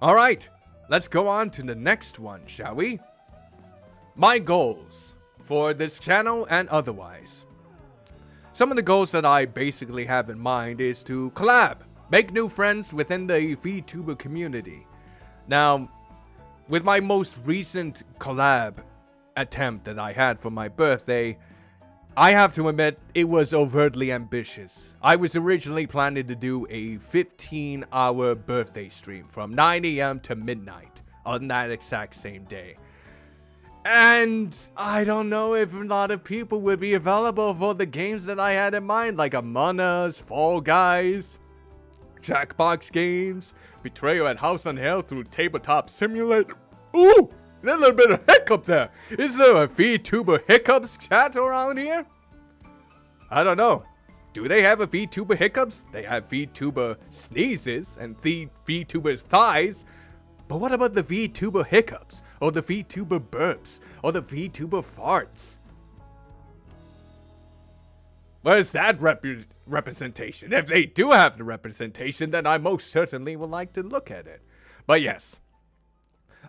All right, let's go on to the next one, shall we? My goals for this channel and otherwise. Some of the goals that I basically have in mind is to collab, make new friends within the VTuber community. Now, with my most recent collab attempt that I had for my birthday, I have to admit it was overtly ambitious. I was originally planning to do a 15-hour birthday stream from 9 AM to midnight on that exact same day. And I don't know if a lot of people would be available for the games that I had in mind, like Among Us, Fall Guys, Jackbox games, Betrayal at House on Hell through Tabletop Simulator. Ooh, a little bit of hiccup there. Is there a VTuber hiccups chat around here? I don't know. Do they have a VTuber hiccups? They have VTuber sneezes and VTuber's thighs. But what about the VTuber hiccups? Or the VTuber burps? Or the VTuber farts? Where's that representation? If they do have the representation, then I most certainly would like to look at it. But yes,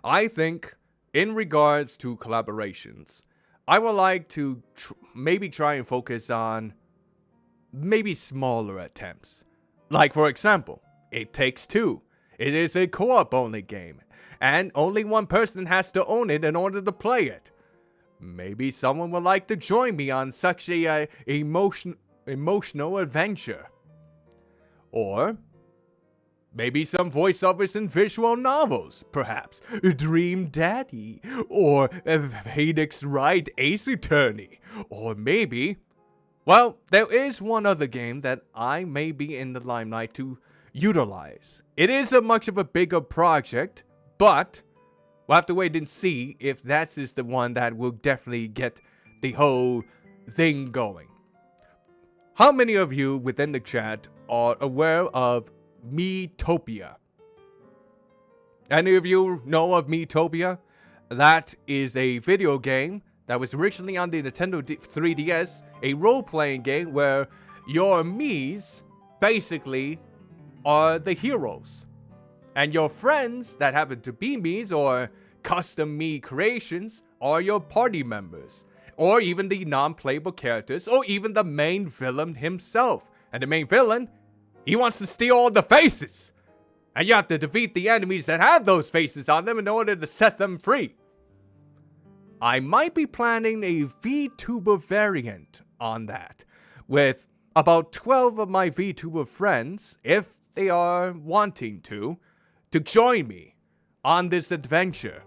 I think in regards to collaborations, I would like to maybe try and focus on maybe smaller attempts. Like for example, It Takes Two. It is a co-op only game, and only one person has to own it in order to play it. Maybe someone would like to join me on such a emotional adventure. Or maybe some voiceovers in visual novels, perhaps Dream Daddy, or Phoenix Wright Ace Attorney, or maybe, well, there is one other game that I may be in the limelight to utilize. It is much of a bigger project, but we'll have to wait and see if that is the one that will definitely get the whole thing going. How many of you within the chat are aware of Miitopia? Any of you know of Miitopia? That is a video game that was originally on the Nintendo 3DS, a role-playing game where your Miis basically are the heroes. And your friends that happen to be Miis or custom Mii creations are your party members. Or even the non-playable characters, or even the main villain himself. And the main villain, he wants to steal all the faces. And you have to defeat the enemies that have those faces on them in order to set them free. I might be planning a VTuber variant on that, with about 12 of my VTuber friends, if they are wanting to join me on this adventure.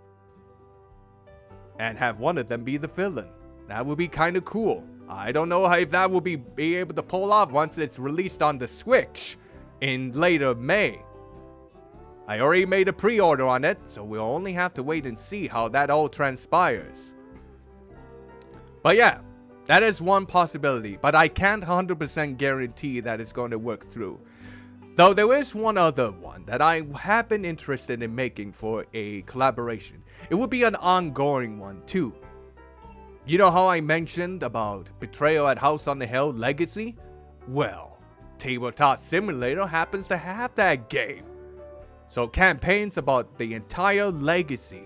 And have one of them be the villain. That would be kind of cool. I don't know if that will be able to pull off once it's released on the Switch in later May. I already made a pre-order on it, so we'll only have to wait and see how that all transpires. But yeah, that is one possibility, but I can't 100% guarantee that it's going to work through. Though there is one other one that I have been interested in making for a collaboration. It would be an ongoing one too. You know how I mentioned about Betrayal at House on the Hill Legacy? Well, Tabletop Simulator happens to have that game. So campaigns about the entire legacy.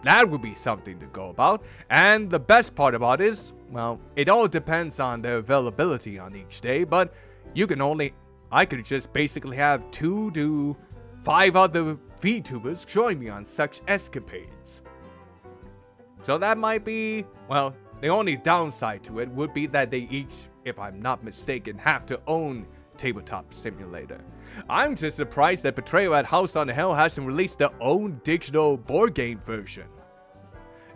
That would be something to go about. And the best part about it is, well, it all depends on their availability on each day, but I could just basically have 2 to 5 other VTubers join me on such escapades. So that might be, well, the only downside to it would be that they each, if I'm not mistaken, have to own Tabletop Simulator. I'm just surprised that Betrayal at House on the Hill hasn't released their own digital board game version.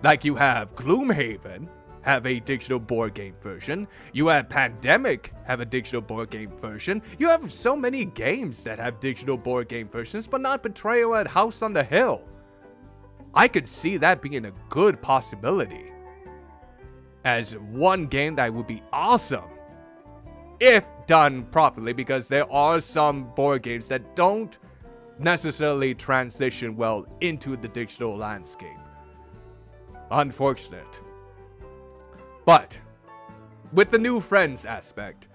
Like you have Gloomhaven have a digital board game version. You have Pandemic have a digital board game version. You have so many games that have digital board game versions, but not Betrayal at House on the Hill. I could see that being a good possibility as one game that would be awesome if done properly, because there are some board games that don't necessarily transition well into the digital landscape. Unfortunate. But with the new friends aspect,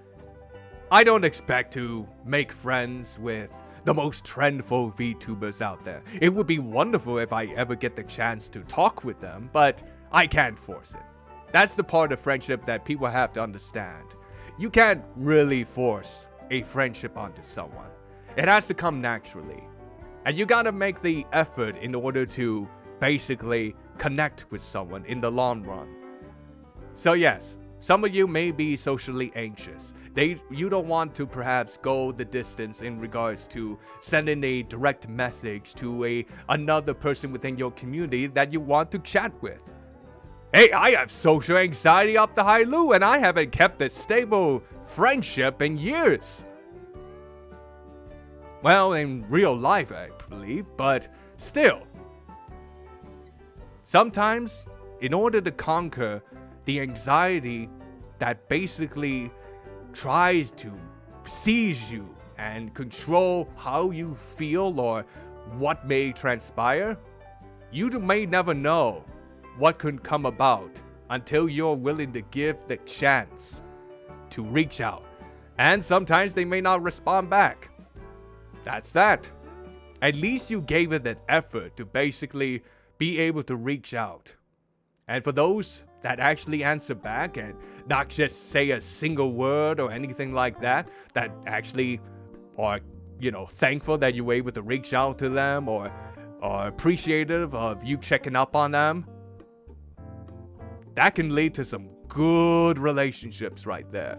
I don't expect to make friends with the most trendful VTubers out there. It would be wonderful if I ever get the chance to talk with them, but I can't force it. That's the part of friendship that people have to understand. You can't really force a friendship onto someone. It has to come naturally. And you gotta make the effort in order to basically connect with someone in the long run. So yes, some of you may be socially anxious. You don't want to perhaps go the distance in regards to sending a direct message to another person within your community that you want to chat with. Hey, I have social anxiety up the high loo, and I haven't kept a stable friendship in years. Well, in real life, I believe, but still. Sometimes, in order to conquer the anxiety that basically tries to seize you and control how you feel or what may transpire, you may never know what could come about until you're willing to give the chance to reach out. And sometimes they may not respond back. That's that. At least you gave it that effort to basically be able to reach out. And for those that actually answer back and not just say a single word or anything like that, that actually are, thankful that you were able to reach out to them or are appreciative of you checking up on them, that can lead to some good relationships right there.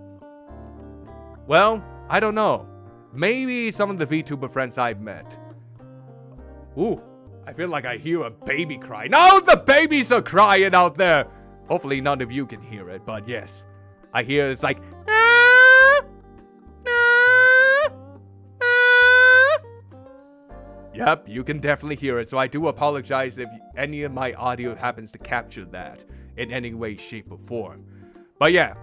Well, I don't know. Maybe some of the VTuber friends I've met. Ooh, I feel like I hear a baby cry. No, the babies are crying out there. Hopefully none of you can hear it, but yes. I hear it's like, ah, ah, ah. Yep, you can definitely hear it, so I do apologize if any of my audio happens to capture that in any way, shape, or form. But yeah,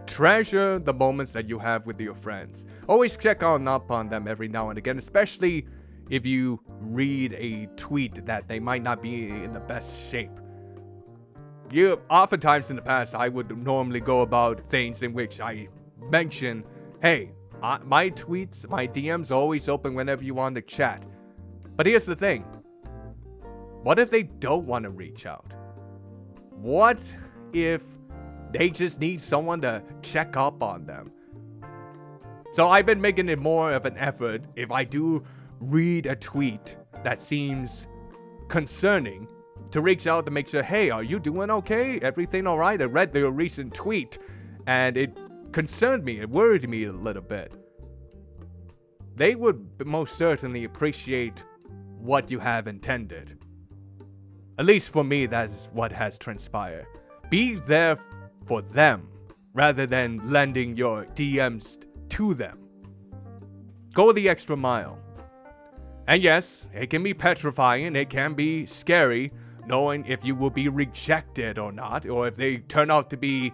treasure the moments that you have with your friends. Always check up on them every now and again, especially if you read a tweet that they might not be in the best shape. Oftentimes in the past, I would normally go about things in which I mention, hey, my tweets, my DMs are always open whenever you want to chat. But here's the thing. What if they don't want to reach out? What if they just need someone to check up on them? So I've been making it more of an effort if I do read a tweet that seems concerning to reach out to make sure, hey, are you doing okay? Everything all right? I read your recent tweet and it concerned me. It worried me a little bit. They would most certainly appreciate what you have intended. At least for me, that's what has transpired. Be there for them rather than lending your DMs to them. Go the extra mile. And yes, it can be petrifying, it can be scary, knowing if you will be rejected or not, or if they turn out to be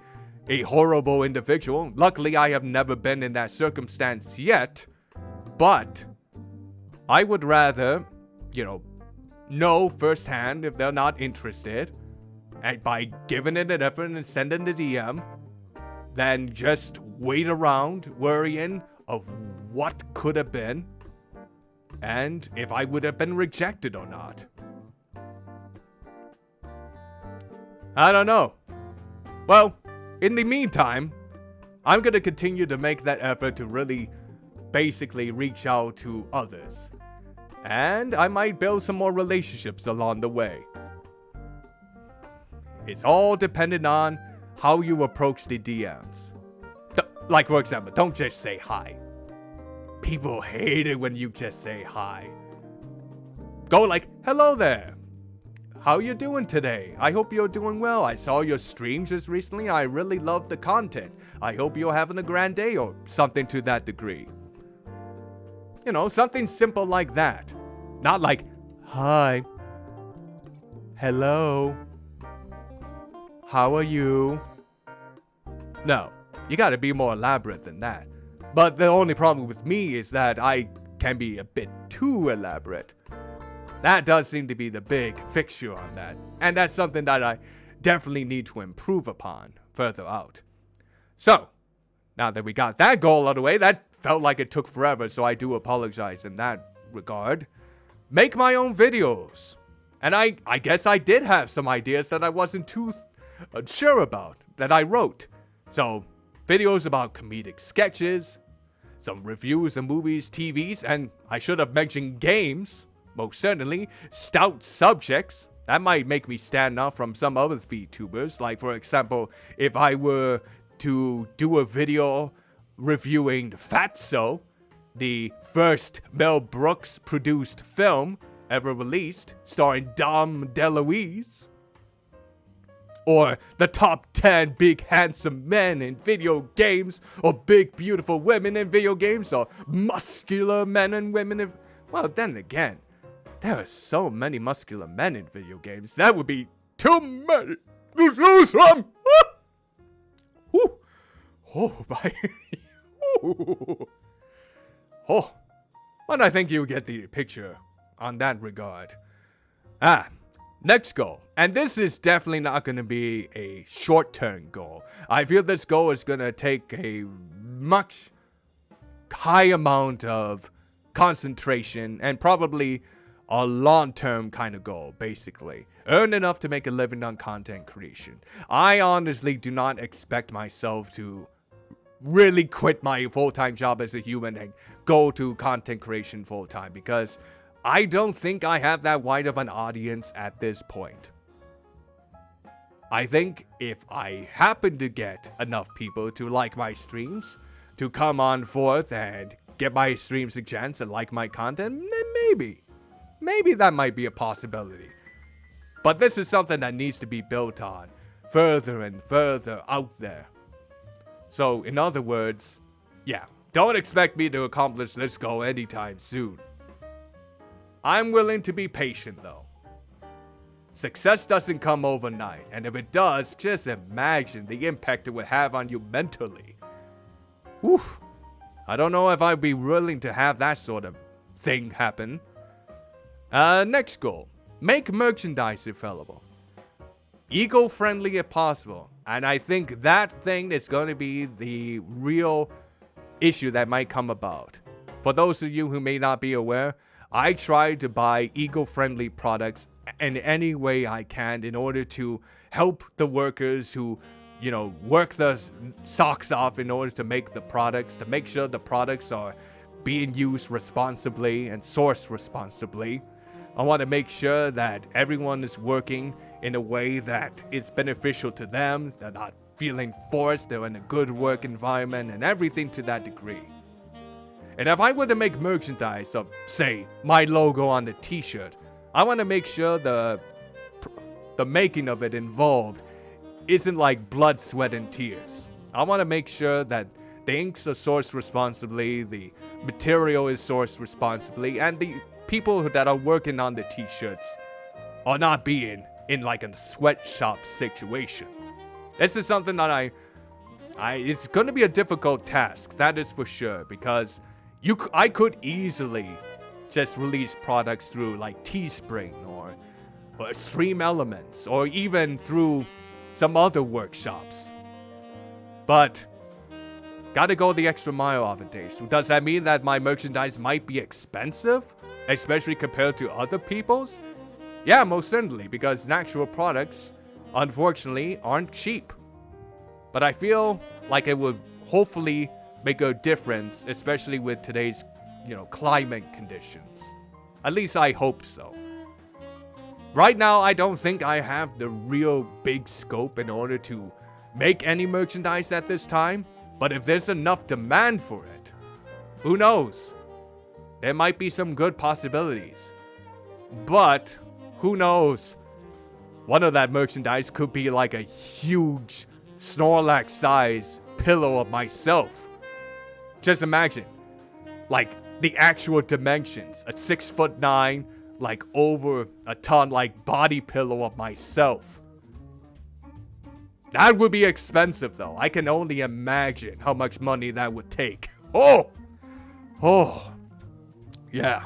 a horrible individual. Luckily, I have never been in that circumstance yet, but I would rather, know firsthand if they're not interested, and by giving it an effort and sending the DM, than just wait around worrying of what could have been and if I would have been rejected or not. I don't know. Well, in the meantime, I'm gonna continue to make that effort to really basically reach out to others. And I might build some more relationships along the way. It's all dependent on how you approach the DMs. Like, for example, don't just say hi. People hate it when you just say hi. Go like, hello there. How you doing today? I hope you're doing well. I saw your streams just recently. I really love the content. I hope you're having a grand day or something to that degree. You know, something simple like that. Not like, hi. Hello. How are you? No, you gotta be more elaborate than that. But the only problem with me is that I can be a bit too elaborate. That does seem to be the big fixture on that. And that's something that I definitely need to improve upon further out. So, now that we got that goal out of the way, that felt like it took forever, so I do apologize in that regard. Make my own videos. And I guess I did have some ideas that I wasn't too sure about, that I wrote. So, videos about comedic sketches, some reviews of movies, TVs, and I should have mentioned games. Most certainly, stout subjects. That might make me stand out from some other VTubers. Like, for example, if I were to do a video reviewing Fatso, the first Mel Brooks produced film ever released, starring Dom DeLuise. Or the top 10 big handsome men in video games, or big beautiful women in video games, or muscular men and women in... Well, then again, there are so many muscular men in video games. That would be too many to choose from. Oh, my. Oh. But I think you get the picture on that regard. Next goal. And this is definitely not going to be a short-term goal. I feel this goal is going to take a much high amount of concentration and probably a long-term kind of goal, basically. Earn enough to make a living on content creation. I honestly do not expect myself to really quit my full-time job as a human and go to content creation full-time, because I don't think I have that wide of an audience at this point. I think if I happen to get enough people to like my streams, to come on forth and get my streams a chance and like my content, then maybe that might be a possibility. But this is something that needs to be built on further and further out there. So, in other words, yeah, don't expect me to accomplish this goal anytime soon. I'm willing to be patient, though. Success doesn't come overnight, and if it does, just imagine the impact it would have on you mentally. Oof. I don't know if I'd be willing to have that sort of thing happen. Next goal. Make merchandise available. Eco-friendly if possible. And I think that thing is going to be the real issue that might come about. For those of you who may not be aware, I try to buy eco-friendly products in any way I can in order to help the workers who, work their socks off in order to make the products, to make sure the products are being used responsibly and sourced responsibly. I want to make sure that everyone is working in a way that is beneficial to them. They're not feeling forced. They're in a good work environment and everything to that degree. And if I were to make merchandise of, say, my logo on the t-shirt, I want to make sure the making of it involved isn't like blood, sweat, and tears. I want to make sure that the inks are sourced responsibly, the material is sourced responsibly, and the people that are working on the t-shirts are not being in like a sweatshop situation. This is something that it's going to be a difficult task, that is for sure, because I could easily just release products through like Teespring or Stream Elements or even through some other workshops. But gotta go the extra mile of it, Dave. So does that mean that my merchandise might be expensive, especially compared to other people's? Yeah, most certainly, because natural products, unfortunately, aren't cheap. But I feel like it would hopefully make a difference, especially with today's, climate conditions. At least I hope so. Right now, I don't think I have the real big scope in order to make any merchandise at this time. But if there's enough demand for it, who knows? There might be some good possibilities. But who knows? One of that merchandise could be like a huge Snorlax-size pillow of myself. Just imagine, like the actual dimensions, a 6'9", like over a ton, like body pillow of myself. That would be expensive though. I can only imagine how much money that would take. Oh, yeah.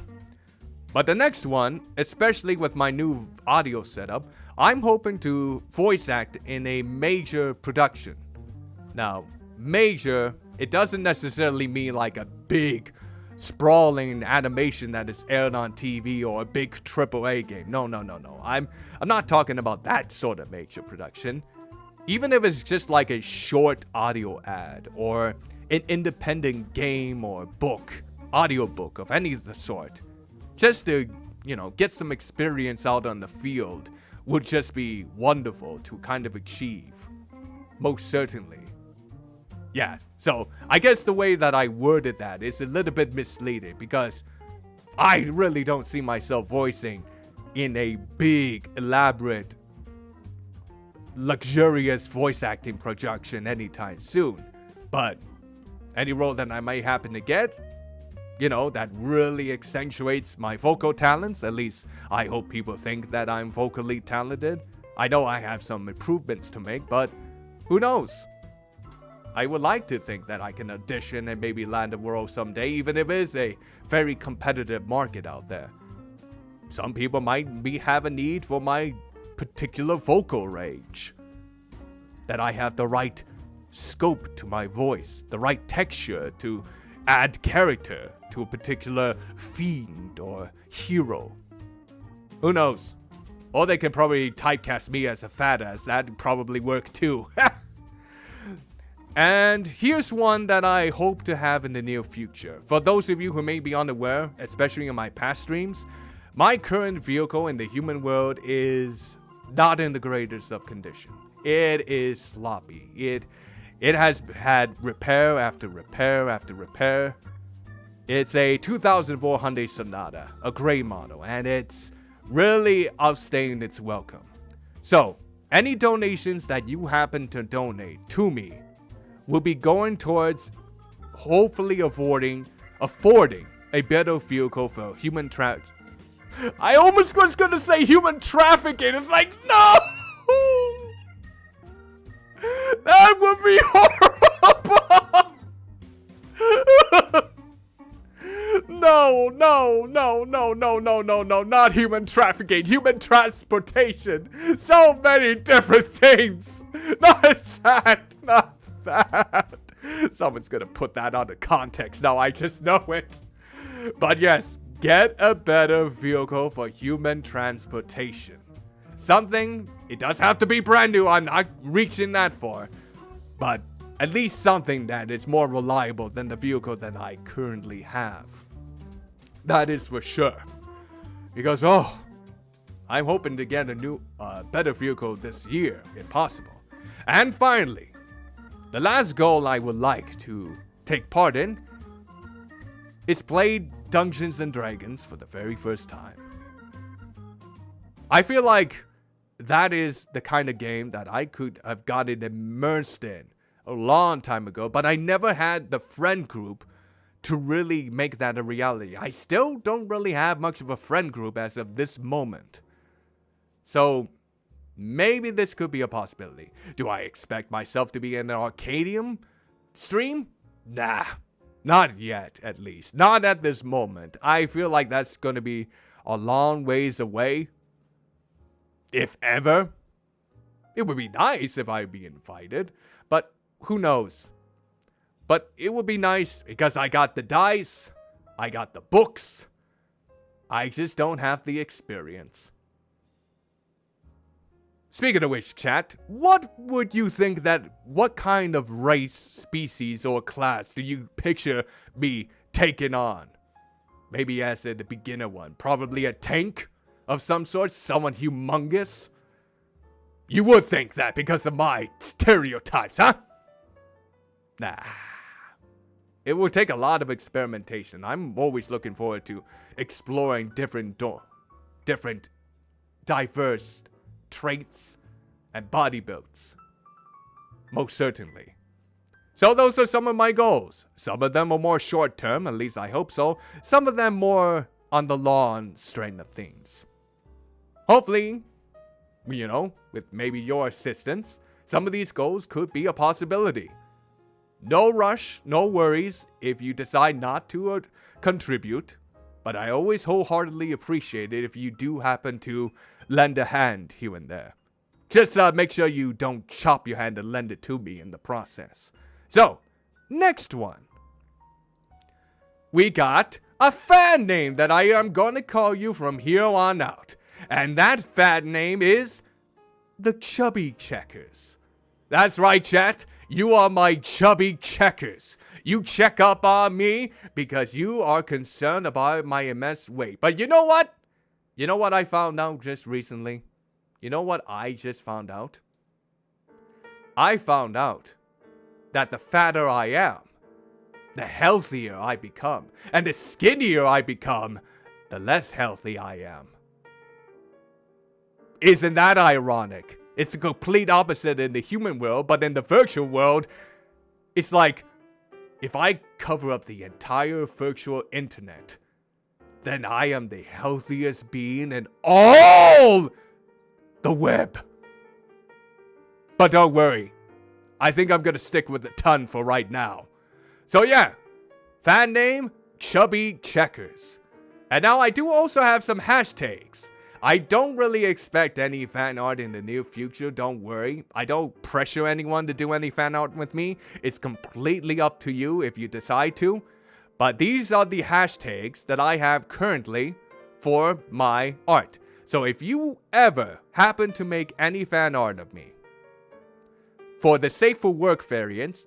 But the next one, especially with my new audio setup, I'm hoping to voice act in a major production. Now, major, it doesn't necessarily mean like a big, sprawling animation that is aired on TV or a big AAA game. No. I'm not talking about that sort of major production. Even if it's just like a short audio ad or an independent game or book, audiobook of any sort, just to, get some experience out on the field would just be wonderful to kind of achieve. Most certainly. Yeah, so I guess the way that I worded that is a little bit misleading because I really don't see myself voicing in a big, elaborate, luxurious voice acting production anytime soon. But any role that I might happen to get, that really accentuates my vocal talents, at least I hope people think that I'm vocally talented. I know I have some improvements to make, but who knows? I would like to think that I can audition and maybe land a role someday, even if it is a very competitive market out there. Some people might have a need for my particular vocal range. That I have the right scope to my voice, the right texture to add character to a particular fiend or hero. Who knows? Or they can probably typecast me as a fat ass. That'd probably work too. And here's one that I hope to have in the near future. For those of you who may be unaware, especially in my past streams, my current vehicle in the human world is not in the greatest of condition. It is sloppy. It has had repair after repair after repair. It's a 2004 Hyundai Sonata, a gray model, and it's really outstaying its welcome. So, any donations that you happen to donate to me will be going towards hopefully affording a better vehicle for human I almost was gonna say human trafficking. It's like, no! That would be horrible! No, not human trafficking, human transportation. So many different things. Not that. Someone's gonna put that out of context now, I just know it. But yes, get a better vehicle for human transportation. Something, it does have to be brand new, I'm not reaching that far. But at least something that is more reliable than the vehicle that I currently have. That is for sure. Because, I'm hoping to get a new, better vehicle this year, if possible. And finally, the last goal I would like to take part in is play Dungeons and Dragons for the very first time. I feel like that is the kind of game that I could have gotten immersed in a long time ago, but I never had the friend group to really make that a reality. I still don't really have much of a friend group as of this moment. So, maybe this could be a possibility. Do I expect myself to be in an Arcadium stream? Nah, not yet, at least. Not at this moment. I feel like that's gonna be a long ways away. If ever. It would be nice if I'd be invited, but who knows? But it would be nice because I got the dice, I got the books, I just don't have the experience. Speaking of which, chat, what would you think what kind of race, species, or class do you picture me taking on? Maybe as the beginner one, probably a tank of some sort, someone humongous? You would think that because of my stereotypes, huh? Nah. It will take a lot of experimentation. I'm always looking forward to exploring different diverse traits and body builds. Most certainly. So those are some of my goals. Some of them are more short term, at least I hope so. Some of them more on the long strain of things. Hopefully, with maybe your assistance, some of these goals could be a possibility. No rush, no worries if you decide not to contribute, but I always wholeheartedly appreciate it if you do happen to lend a hand here and there. Just make sure you don't chop your hand and lend it to me in the process. So, next one. We got a fan name that I am gonna call you from here on out. And that fan name is the Chubby Checkers. That's right, chat. You are my chubby checkers. You check up on me because you are concerned about my immense weight. But you know what? You know what I found out just recently? You know what I just found out? I found out that the fatter I am, the healthier I become. And the skinnier I become, the less healthy I am. Isn't that ironic? It's the complete opposite in the human world, but in the virtual world, it's like, if I cover up the entire virtual internet, then I am the healthiest being in all the web. But don't worry, I think I'm gonna stick with the ton for right now. So yeah, fan name, Chubby Checkers. And now I do also have some hashtags. I don't really expect any fan art in the near future, don't worry. I don't pressure anyone to do any fan art with me. It's completely up to you if you decide to. But these are the hashtags that I have currently for my art. So if you ever happen to make any fan art of me, for the Safe for Work variants,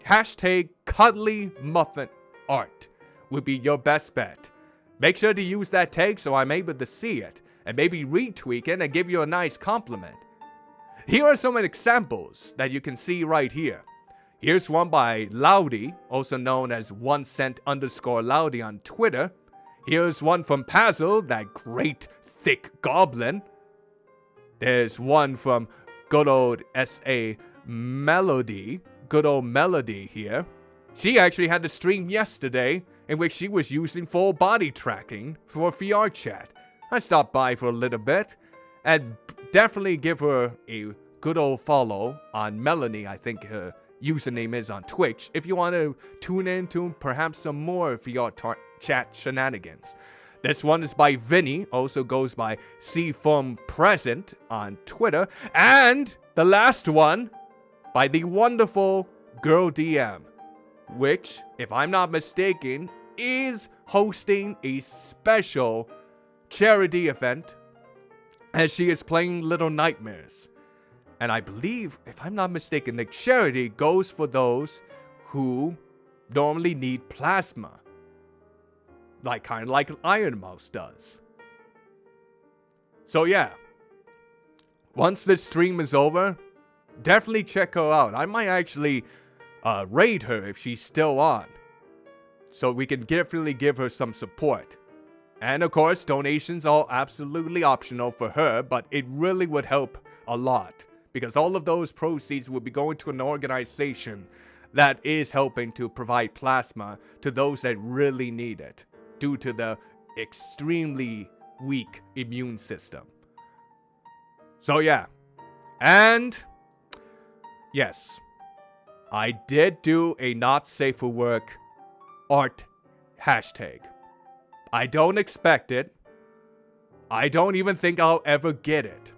hashtag Cuddlymuffintop would be your best bet. Make sure to use that tag so I'm able to see it, and maybe retweak it and give you a nice compliment. Here are some examples that you can see right here. Here's one by Loudy, also known as 1cent_Loudy on Twitter. Here's one from Pazzle, that great thick goblin. There's one from good old S.A. Melody, good old Melody here. She actually had a stream yesterday in which she was using full body tracking for VR chat. I stopped by for a little bit, and definitely give her a good old follow on Melanie, I think her username is on Twitch, if you want to tune in to perhaps some more VR chat shenanigans. This one is by Vinny, also goes by CFilmPresent on Twitter, and the last one by the wonderful Girl DM, which, if I'm not mistaken, is hosting a special charity event as she is playing Little Nightmares. And I believe, if I'm not mistaken, the charity goes for those who normally need plasma, kind of like Iron Mouse does. So yeah, once this stream is over, definitely check her out. I might actually raid her if she's still on, so we can definitely give her some support. And of course, donations are absolutely optional for her, but it really would help a lot, because all of those proceeds will be going to an organization that is helping to provide plasma to those that really need it, due to the extremely weak immune system. So yeah, and yes, I did do a not safe for work art hashtag. I don't expect it. I don't even think I'll ever get it.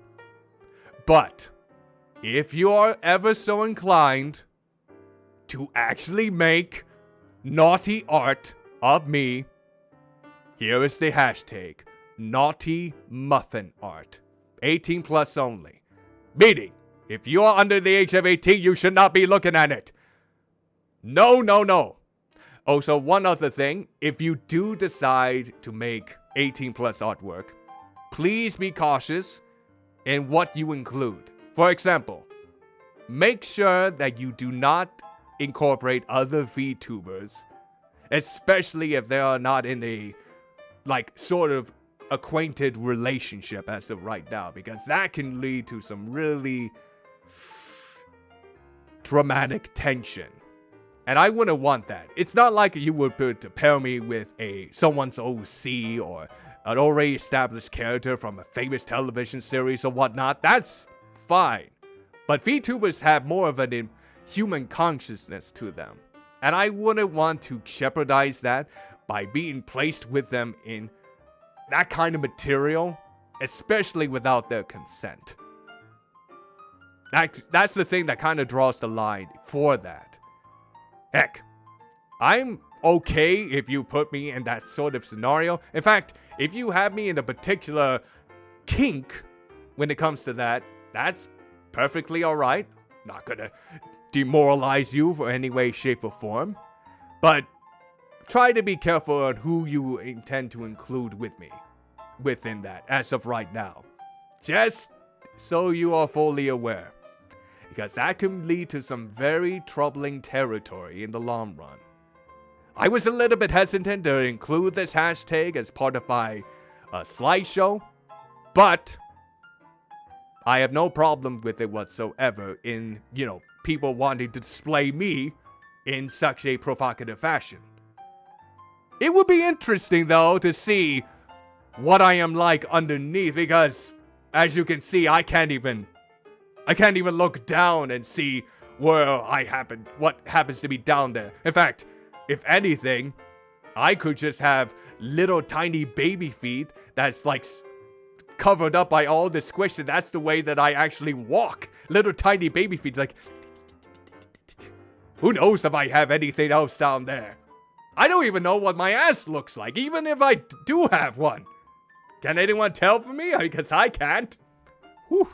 But if you are ever so inclined, to actually make naughty art of me, here is the hashtag, naughty muffin art. 18 plus only. Meaning, if you are under the age of 18, you should not be looking at it. No, no, no. Also, one other thing, if you do decide to make 18 plus artwork, please be cautious in what you include. For example, make sure that you do not incorporate other VTubers, especially if they are not in a, sort of acquainted relationship as of right now, because that can lead to some really dramatic tension. And I wouldn't want that. It's not like you would pair me with someone's OC or an already established character from a famous television series or whatnot. That's fine. But VTubers have more of a human consciousness to them. And I wouldn't want to jeopardize that by being placed with them in that kind of material, especially without their consent. That's the thing that kind of draws the line for that. Heck, I'm okay if you put me in that sort of scenario. In fact, if you have me in a particular kink when it comes to that, that's perfectly alright. Not gonna demoralize you for any way, shape, or form. But try to be careful on who you intend to include with me within that as of right now. Just so you are fully aware. Because that can lead to some very troubling territory in the long run. I was a little bit hesitant to include this hashtag as part of my slideshow, but I have no problem with it whatsoever in, people wanting to display me in such a provocative fashion. It would be interesting, though, to see what I am like underneath, because, as you can see, I can't even look down and see what happens to be down there. In fact, if anything, I could just have little tiny baby feet that's covered up by all the squish, and that's the way that I actually walk. Little tiny baby feet, who knows if I have anything else down there? I don't even know what my ass looks like, even if I do have one. Can anyone tell for me? Because I can't. Whew.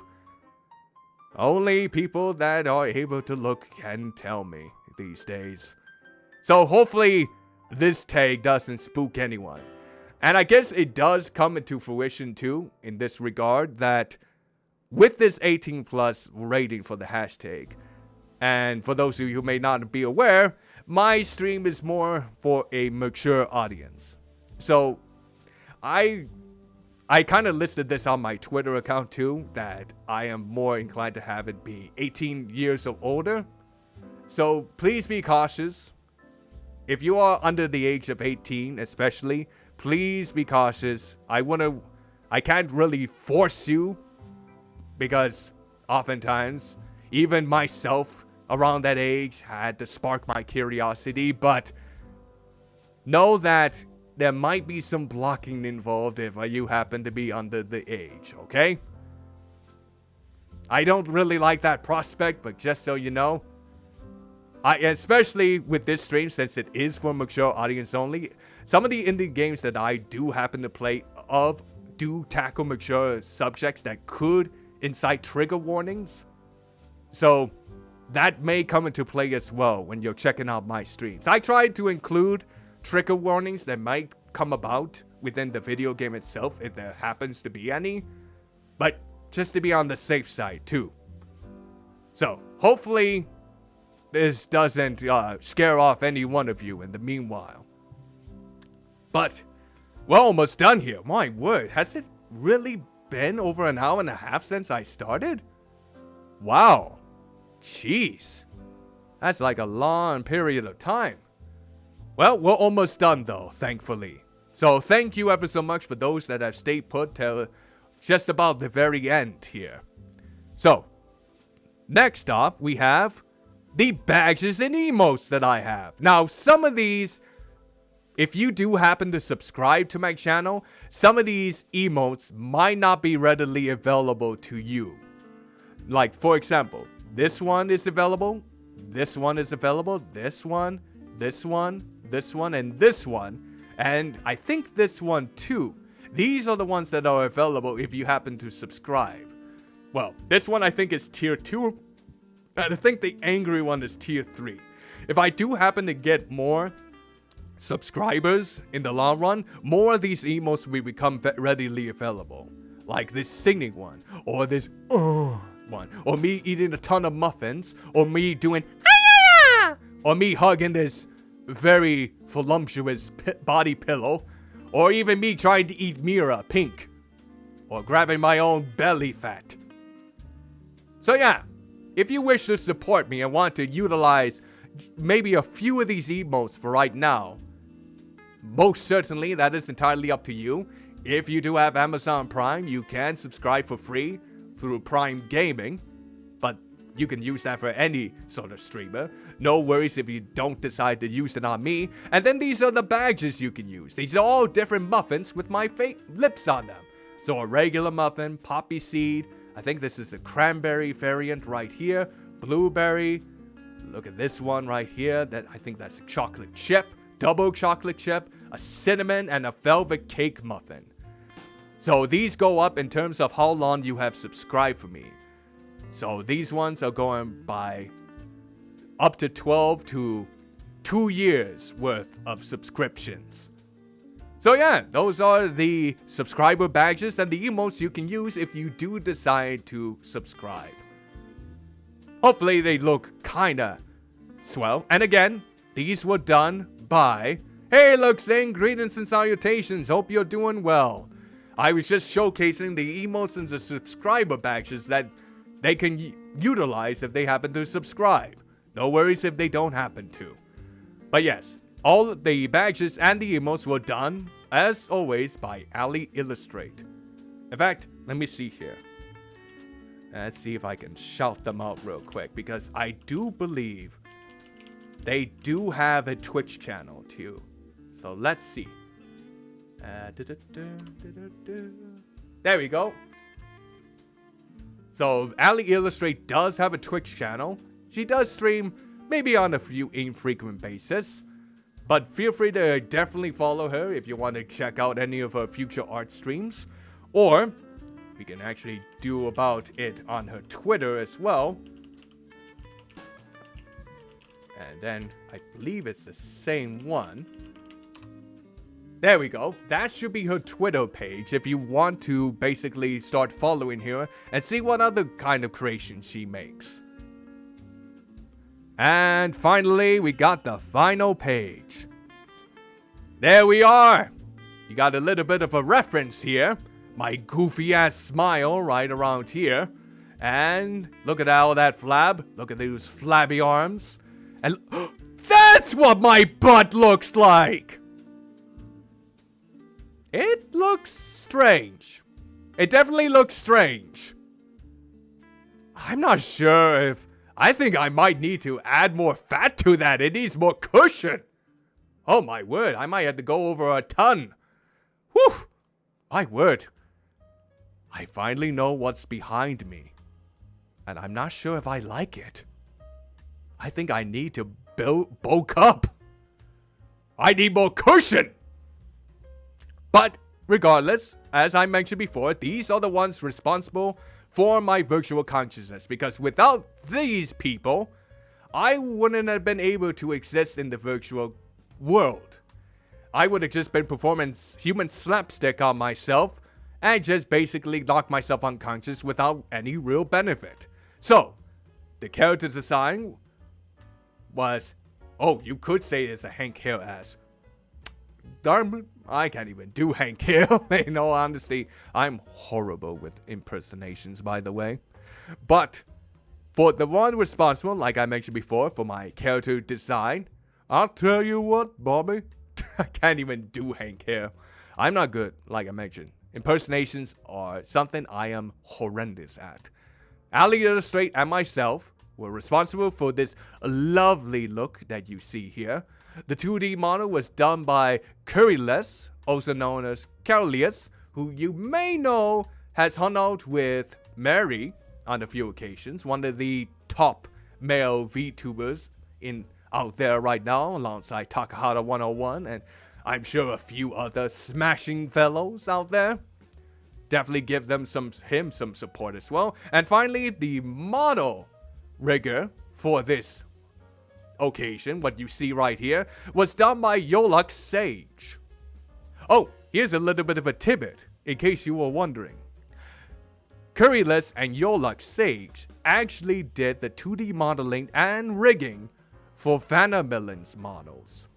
Only people that are able to look can tell me these days. So hopefully this tag doesn't spook anyone. And I guess it does come into fruition too, in this regard, that with this 18 plus rating for the hashtag, and for those of you who may not be aware, my stream is more for a mature audience. So I kind of listed this on my Twitter account too, that I am more inclined to have it be 18 years or older. So please be cautious. If you are under the age of 18 especially, please be cautious. I can't really force you, because oftentimes, even myself around that age had to spark my curiosity, but know that there might be some blocking involved if you happen to be under the age, okay? I don't really like that prospect, but just so you know, especially with this stream, since it is for mature audience only, some of the indie games that I do happen to play do tackle mature subjects that could incite trigger warnings. So that may come into play as well when you're checking out my streams. I tried to include trigger warnings that might come about within the video game itself, if there happens to be any, but just to be on the safe side too. So hopefully this doesn't scare off any one of you in the meanwhile. But we're almost done here. My word, has it really been over an hour and a half since I started? Wow. Jeez. That's like a long period of time. Well, we're almost done though, thankfully. So thank you ever so much for those that have stayed put till just about the very end here. So, next off, we have the badges and emotes that I have. Now, some of these, if you do happen to subscribe to my channel, some of these emotes might not be readily available to you. Like, for example, this one is available. this one is available, this one, this one, this one, and this one. And I think this one too. These are the ones that are available if you happen to subscribe. Well, this one I think is tier 2. And I think the angry one is tier 3. If I do happen to get more subscribers in the long run, more of these emotes will become readily available. Like this singing one, or this one, or me eating a ton of muffins, or me doing or me hugging this very voluptuous body pillow, or even me trying to eat Mira pink, or grabbing my own belly fat. So yeah, if you wish to support me and want to utilize maybe a few of these emotes for right now, most certainly that is entirely up to you. If you do have Amazon Prime, you can subscribe for free through Prime Gaming, but you can use that for any sort of streamer. No worries if you don't decide to use it on me. And then these are the badges you can use. These are all different muffins with my fake lips on them. So a regular muffin, poppy seed, I think this is a cranberry variant right here, blueberry, look at this one right here, I think that's a chocolate chip, double chocolate chip, a cinnamon, and a velvet cake muffin. So these go up in terms of how long you have subscribed for me. So these ones are going by up to 12 to 2 years worth of subscriptions. So yeah, those are the subscriber badges and the emotes you can use if you do decide to subscribe. Hopefully they look kinda swell. And again, these were done by... Hey, Luxing, greetings and salutations. Hope you're doing well. I was just showcasing the emotes and the subscriber badges that they can utilize if they happen to subscribe. No worries if they don't happen to. But yes, all the badges and the emotes were done, as always, by Ali Illustrate. In fact, let me see here. Let's see if I can shout them out real quick, because I do believe they do have a Twitch channel too. So let's see. There we go. So Ali Illustrate does have a Twitch channel. She does stream maybe on a few infrequent basis. But feel free to definitely follow her if you want to check out any of her future art streams. Or we can actually do about it on her Twitter as well. And then I believe it's the same one. There we go. That should be her Twitter page if you want to basically start following her and see what other kind of creations she makes. And finally, we got the final page. There we are. You got a little bit of a reference here. My goofy ass smile right around here. And look at all that flab. Look at those flabby arms. And that's what my butt looks like. It looks strange. It definitely looks strange. I'm not sure if... I think I might need to add more fat to that. It needs more cushion. Oh my word, I might have to go over a ton. Whew. My word. I finally know what's behind me. And I'm not sure if I like it. I think I need to bulk up. I need more cushion. But regardless, as I mentioned before, these are the ones responsible for my virtual consciousness, because without these people, I wouldn't have been able to exist in the virtual world. I would have just been performing human slapstick on myself and just basically knock myself unconscious without any real benefit. So, the character design was, oh, you could say it's a Hank Hill ass. Darn it, I can't even do Hank Hill. In all honesty, I'm horrible with impersonations, by the way. But for the one responsible, like I mentioned before, for my character design, I'll tell you what, Bobby, I can't even do Hank Hill. I'm not good, like I mentioned. Impersonations are something I am horrendous at. Ali Illustrate and myself were responsible for this lovely look that you see here. The 2D model was done by Curryless, also known as Carolius, who you may know has hung out with Mary on a few occasions, one of the top male VTubers out there right now, alongside Takahata 101, and I'm sure a few other smashing fellows out there. Definitely give him some support as well. And finally, the model rigger for this occasion, what you see right here, was done by Yolux Sage. Oh, here's a little bit of a tidbit, in case you were wondering. Curryless and Yolux Sage actually did the 2D modeling and rigging for Vanna Millen's models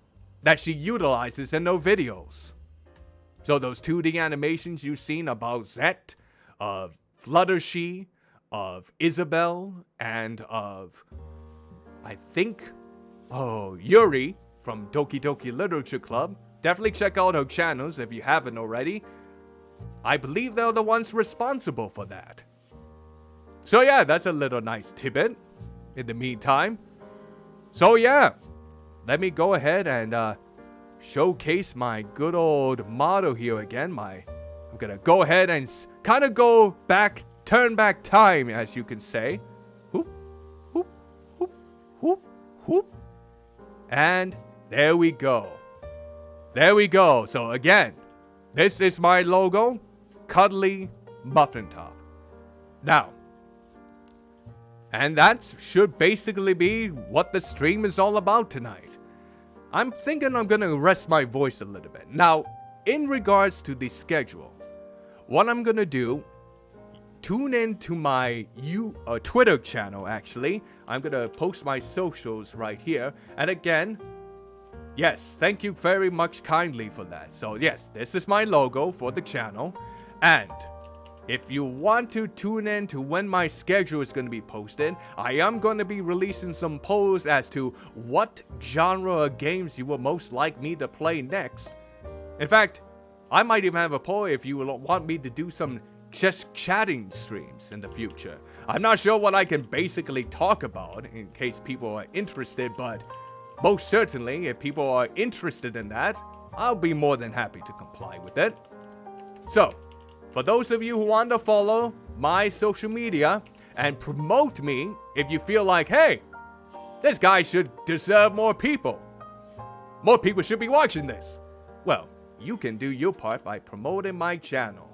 that she utilizes in her videos. So those 2D animations you've seen about Zet, of Fluttershy, of Isabelle, and of, I think, Yuri from Doki Doki Literature Club. Definitely check out her channels if you haven't already. I believe they're the ones responsible for that. So yeah, that's a little nice tidbit in the meantime. So yeah, let me go ahead and showcase my good old motto here again. I'm gonna go ahead and kind of turn back time, as you can say. Whoop, whoop, whoop, whoop, whoop. And there we go. There we go. So again, this is my logo, Cuddlymuffintop. Now, and that should basically be what the stream is all about tonight. I'm thinking I'm gonna rest my voice a little bit. Now, in regards to the schedule, what I'm gonna do, tune in to my Twitter channel actually. I'm gonna post my socials right here. And again, yes, thank you very much kindly for that. So yes, this is my logo for the channel. And if you want to tune in to when my schedule is going to be posted, I am going to be releasing some polls as to what genre of games you would most like me to play next. In fact, I might even have a poll if you want me to do some just chatting streams in the future. I'm not sure what I can basically talk about in case people are interested, but most certainly, if people are interested in that, I'll be more than happy to comply with it. So, for those of you who want to follow my social media and promote me, if you feel like, hey, this guy should deserve more people. More people should be watching this. Well, you can do your part by promoting my channel.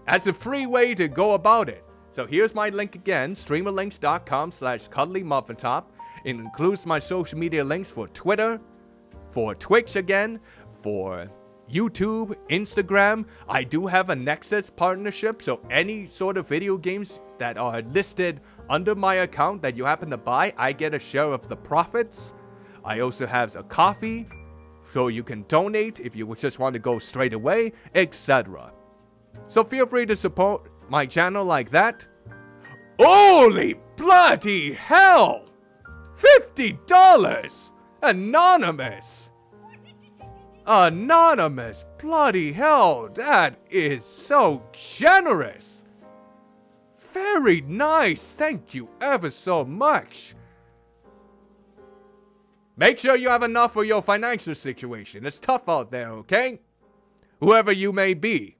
That's a free way to go about it. So here's my link again, streamerlinks.com/cuddlymuffintop. It includes my social media links for Twitter, for Twitch again, for YouTube, Instagram. I do have a Nexus partnership, so any sort of video games that are listed under my account that you happen to buy, I get a share of the profits. I also have a coffee, so you can donate if you just want to go straight away, etc. So feel free to support my channel like that. Holy bloody hell! $50! Anonymous! Anonymous, bloody hell, that is so generous. Very nice, thank you ever so much. Make sure you have enough for your financial situation. It's tough out there, okay? Whoever you may be.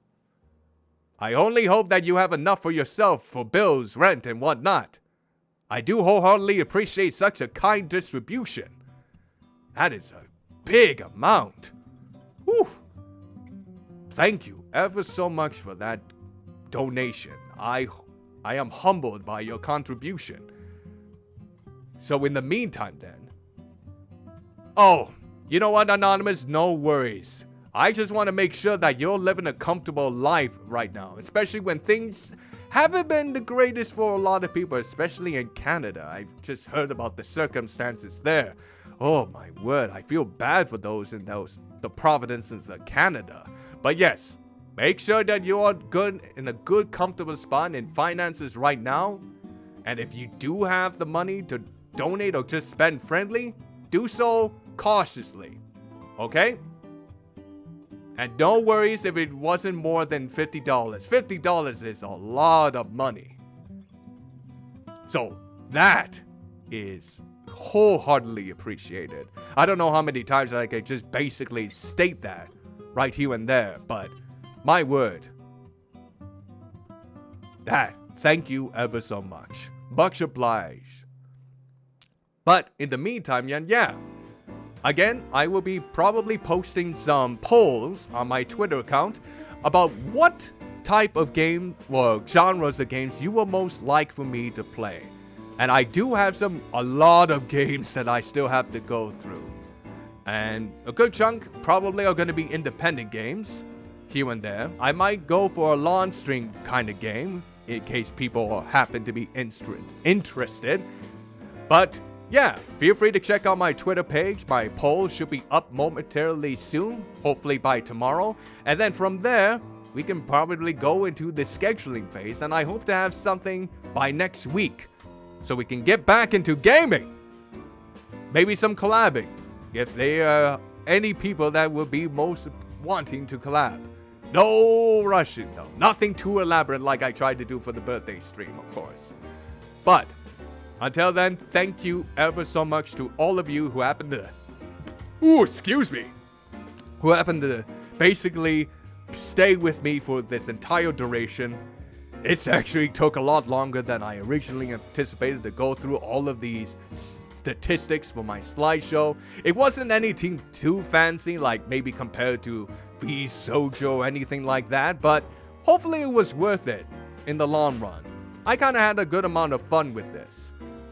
I only hope that you have enough for yourself for bills, rent, and whatnot. I do wholeheartedly appreciate such a kind distribution. That is a big amount. Whew. Thank you ever so much for that donation. I am humbled by your contribution. So in the meantime then. Oh, you know what, Anonymous? No worries. I just want to make sure that you're living a comfortable life right now. Especially when things haven't been the greatest for a lot of people, especially in Canada. I've just heard about the circumstances there. Oh my word, I feel bad for those in the provinces of Canada. But yes, make sure that you are in a good, comfortable spot in finances right now. And if you do have the money to donate or just spend friendly, do so cautiously. Okay? And no worries if it wasn't more than $50. $50 is a lot of money. So that is wholeheartedly appreciated. I don't know how many times I could just basically state that right here and there, but my word. Thank you ever so much. Much obliged. But in the meantime, yeah. Again, I will be probably posting some polls on my Twitter account about what type of game or genres of games you would most like for me to play. And I do have a lot of games that I still have to go through. And a good chunk probably are going to be independent games, here and there. I might go for a launch stream kind of game, in case people happen to be interested. But yeah, feel free to check out my Twitter page. My poll should be up momentarily soon, hopefully by tomorrow. And then from there, we can probably go into the scheduling phase, and I hope to have something by next week, so we can get back into gaming. Maybe some collabing, if there are any people that will be most wanting to collab. No rushing though, nothing too elaborate like I tried to do for the birthday stream, of course. But until then, thank you ever so much to all of you who happened to... Who happened to basically stay with me for this entire duration. It's actually took a lot longer than I originally anticipated to go through all of these statistics for my slideshow. It wasn't anything too fancy, like maybe compared to V Sojo or anything like that, but hopefully it was worth it in the long run. I kind of had a good amount of fun with this.